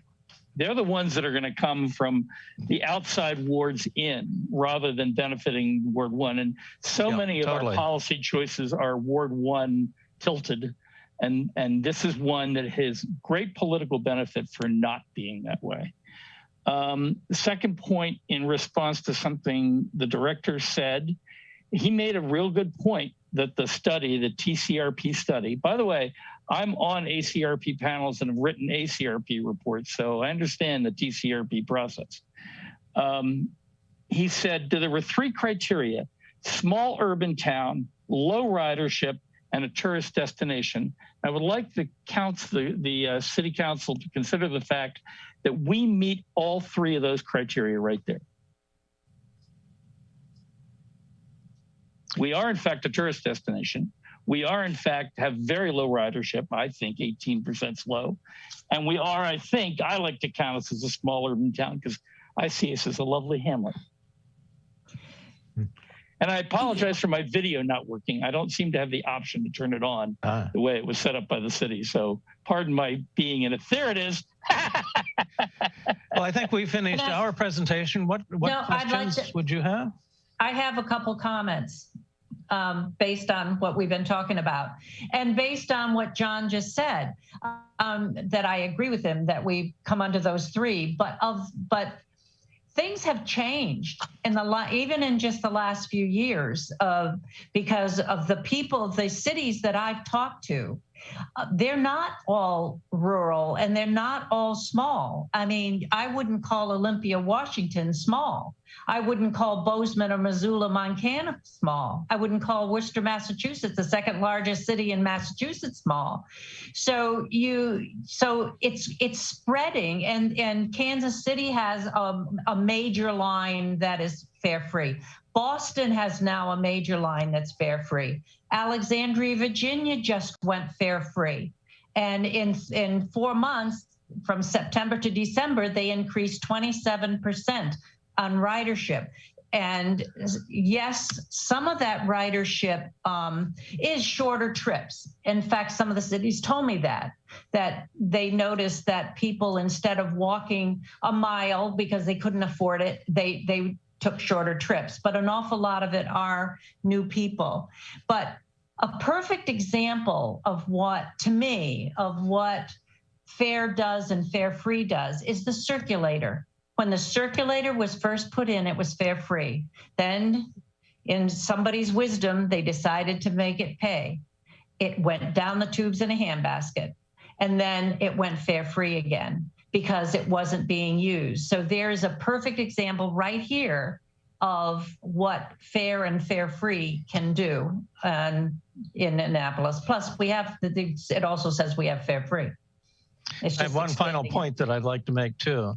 They're the ones that are going to come from the outside wards in rather than benefiting Ward 1. And so many of our policy choices are Ward 1 tilted. And this is one that has great political benefit for not being that way. The second point in response to something the director said, he made a real good point that the study, the TCRP study, by the way, I'm on ACRP panels and have written ACRP reports, so I understand the TCRP process. He said that there were 3 criteria: small urban town, low ridership, and a tourist destination. I would like the city council to consider the fact that we meet all 3 of those criteria right there. We are, in fact, a tourist destination. We are, in fact, have very low ridership. I think 18% is low. And we are, I think, I like to count us as a small urban town because I see us as a lovely hamlet. And I apologize for my video not working. I don't seem to have the option to turn it on the way it was set up by the city. So pardon my being in it. There it is. Well, I think we finished our presentation. What questions would you have? I have a couple comments based on what we've been talking about. And based on what John just said, that I agree with him that we come under those 3, but things have changed even in just the last few years because of the people, the cities that I've talked to. They're not all rural and they're not all small. I mean, I wouldn't call Olympia, Washington small. I wouldn't call Bozeman or Missoula, Montana small. I wouldn't call Worcester, Massachusetts, the second largest city in Massachusetts, small. So it's spreading, and Kansas City has a major line that is fare free. Boston has now a major line that's fare free. Alexandria, Virginia just went fare free. And in 4 months, from September to December, they increased 27% on ridership. And yes, some of that ridership is shorter trips. In fact, some of the cities told me that they noticed that people, instead of walking a mile because they couldn't afford it, they took shorter trips, but an awful lot of it are new people. But a perfect example of what fare does and fare free does is the circulator. When the circulator was first put in, it was fare free. Then in somebody's wisdom, they decided to make it pay. It went down the tubes in a handbasket, and then it went fare free again because it wasn't being used. So there's a perfect example right here of what fare and fare free can do in Annapolis. Plus, we have it also says we have fare free. It's I have just one final explaining it. point that I'd like to make too.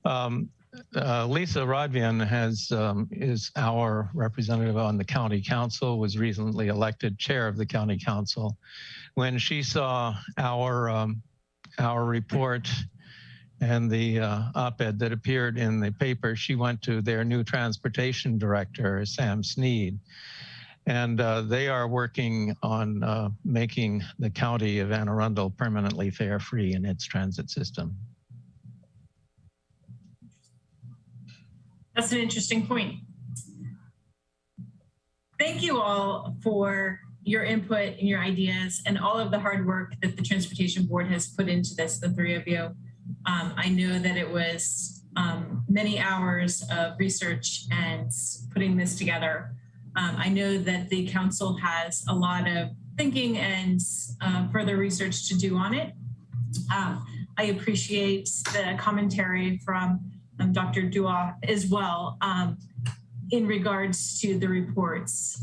Lisa Rodvian is our representative on the county council, was recently elected chair of the county council. When she saw our report and the op-ed that appeared in the paper, she went to their new transportation director, Sam Sneed. And they are working on making the county of Anne Arundel permanently fare-free in its transit system. That's an interesting point. Thank you all for your input and your ideas and all of the hard work that the Transportation Board has put into this, the three of you. I know that it was many hours of research and putting this together. I know that the council has a lot of thinking and further research to do on it. I appreciate the commentary from Dr. Dua as well in regards to the reports.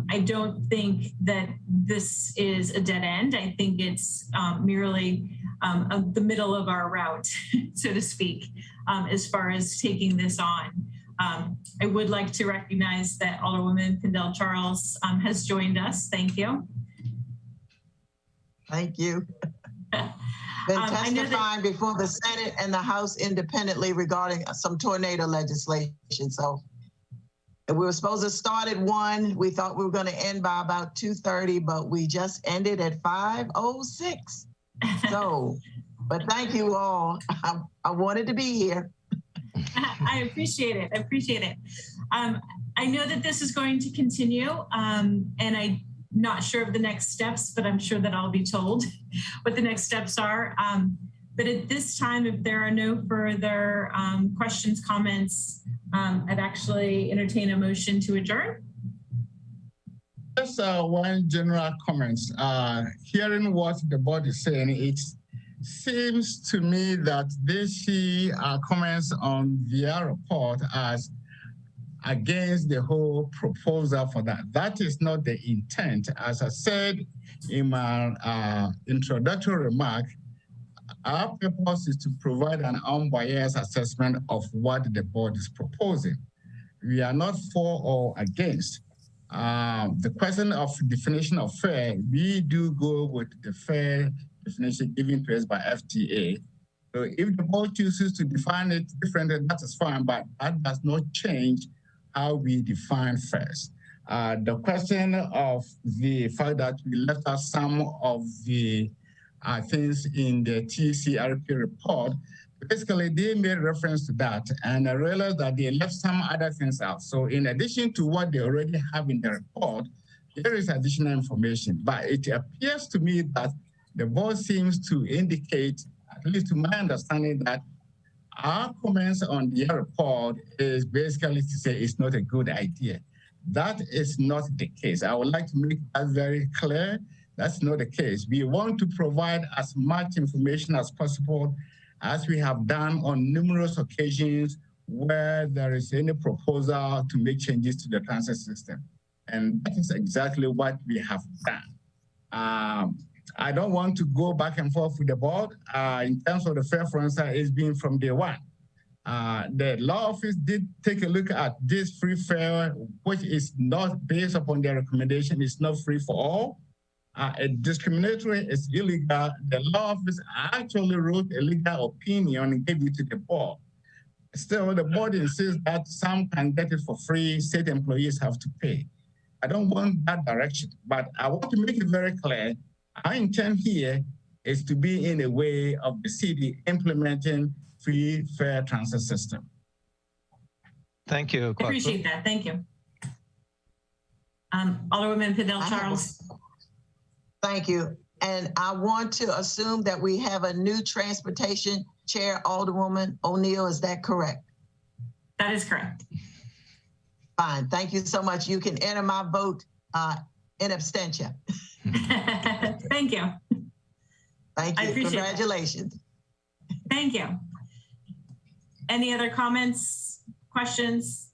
I don't think that this is a dead end. I think it's merely the middle of our route, so to speak, as far as taking this on. I would like to recognize that Alderwoman Pindell Charles has joined us. Thank you. Thank you. Been testifying before the Senate and the House independently regarding some tornado legislation. So we were supposed to start at 1. We thought we were going to end by about 2:30, but we just ended at 5:06. So, but thank you all. I wanted to be here. I appreciate it. I appreciate it. I know that this is going to continue, and I'm not sure of the next steps, but I'm sure that I'll be told what the next steps are. But at this time, if there are no further questions, comments, I'd actually entertain a motion to adjourn. Just one general comment. Hearing what the board is saying, it seems to me that they see our comments on their report as against the whole proposal for that. That is not the intent. As I said in my introductory remark, our purpose is to provide an unbiased assessment of what the board is proposing. We are not for or against. The question of definition of fair, we do go with the fair definition given to us by FTA. So if the board chooses to define it differently, that is fine, but that does not change how we define fares. The question of the fact that we left out some of the things in the TCRP report, basically they made reference to that, and I realized that they left some other things out. So in addition to what they already have in the report, there is additional information. But it appears to me that the board seems to indicate, at least to my understanding, that our comments on the report is basically to say it's not a good idea. That is not the case. I would like to make that very clear. That's not the case. We want to provide as much information as possible, as we have done on numerous occasions where there is any proposal to make changes to the transit system. And that is exactly what we have done. I don't want to go back and forth with the board in terms of the fair for answer is being from day one. The law office did take a look at this free fare, which is not based upon their recommendation. It's not free for all. It's discriminatory, it's illegal. The law office actually wrote a legal opinion and gave it to the board. Still, the board insists that some can get it for free, state employees have to pay. I don't want that direction, but I want to make it very clear. Our intent here is to be in a way of the city implementing free, fair transit system. Thank you. I appreciate that. Thank you. Alderwoman Pindell Charles. Thank you. And I want to assume that we have a new transportation chair, Alderwoman O'Neill. Is that correct? That is correct. Fine. Thank you so much. You can enter my vote in abstention. Thank you. Thank you. That. Congratulations. Thank you. Any other comments, questions?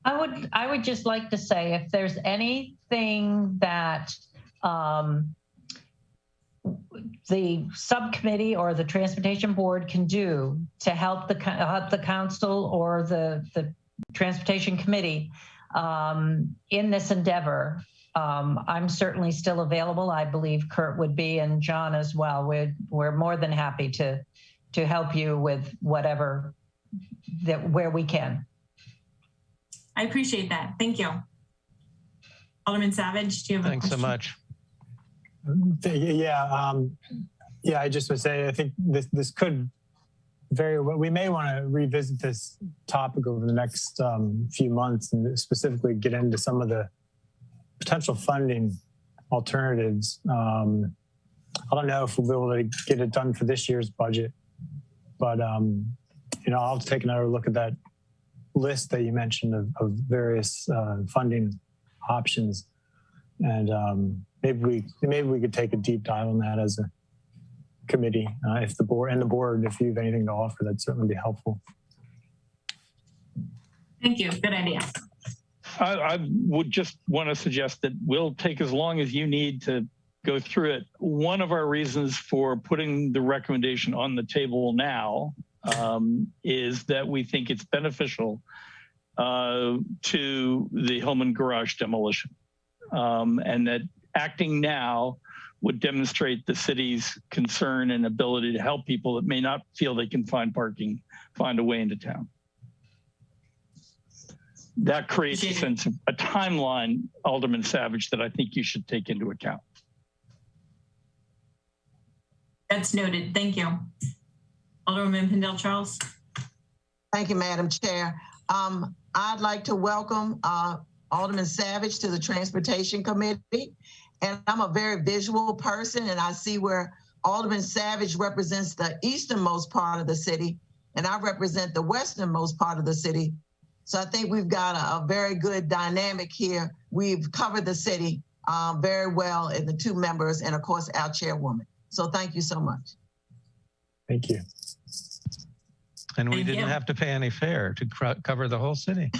I would just like to say, if there's anything that the subcommittee or the transportation board can do to help the council or the transportation committee in this endeavor, I'm certainly still available. I believe Kurt would be, and John as well. We're more than happy to help you with whatever where we can. I appreciate that. Thank you. Alderman Savage, do you have a question? Thanks so much. Yeah, I just would say, I think this could very well, we may want to revisit this topic over the next few months and specifically get into some of the potential funding alternatives. I don't know if we'll be able to get it done for this year's budget, but I'll take another look at that list that you mentioned of various funding options, and maybe we could take a deep dive on that as a committee. If the board, if you have anything to offer, that'd certainly be helpful. Thank you. Good idea. I would just want to suggest that we'll take as long as you need to go through it. One of our reasons for putting the recommendation on the table now is that we think it's beneficial to the Hillman garage demolition, and that acting now would demonstrate the city's concern and ability to help people that may not feel they can find parking, find a way into town. That creates a sense of a timeline, Alderman Savage, that I think you should take into account. That's noted. Thank you. Alderwoman Pindell-Charles. Thank you, Madam Chair. I'd like to welcome Alderman Savage to the Transportation Committee. And I'm a very visual person, and I see where Alderman Savage represents the easternmost part of the city, and I represent the westernmost part of the city. So I think we've got a very good dynamic here. We've covered the city very well in the two members, and of course, our chairwoman. So thank you so much. Thank you. And we didn't have to pay any fare to cover the whole city.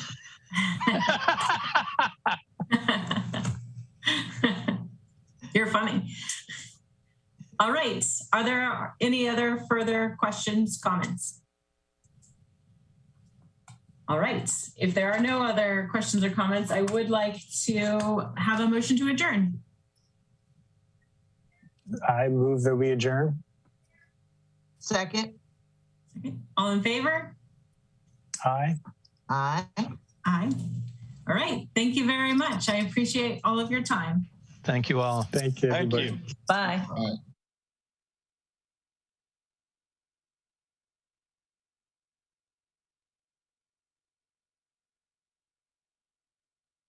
You're funny. All right. Are there any other further questions, comments? All right. If there are no other questions or comments, I would like to have a motion to adjourn. I move that we adjourn. Second. All in favor? Aye. Aye. Aye. All right. Thank you very much. I appreciate all of your time. Thank you all. Thank you, everybody. Thank you. Bye. All right.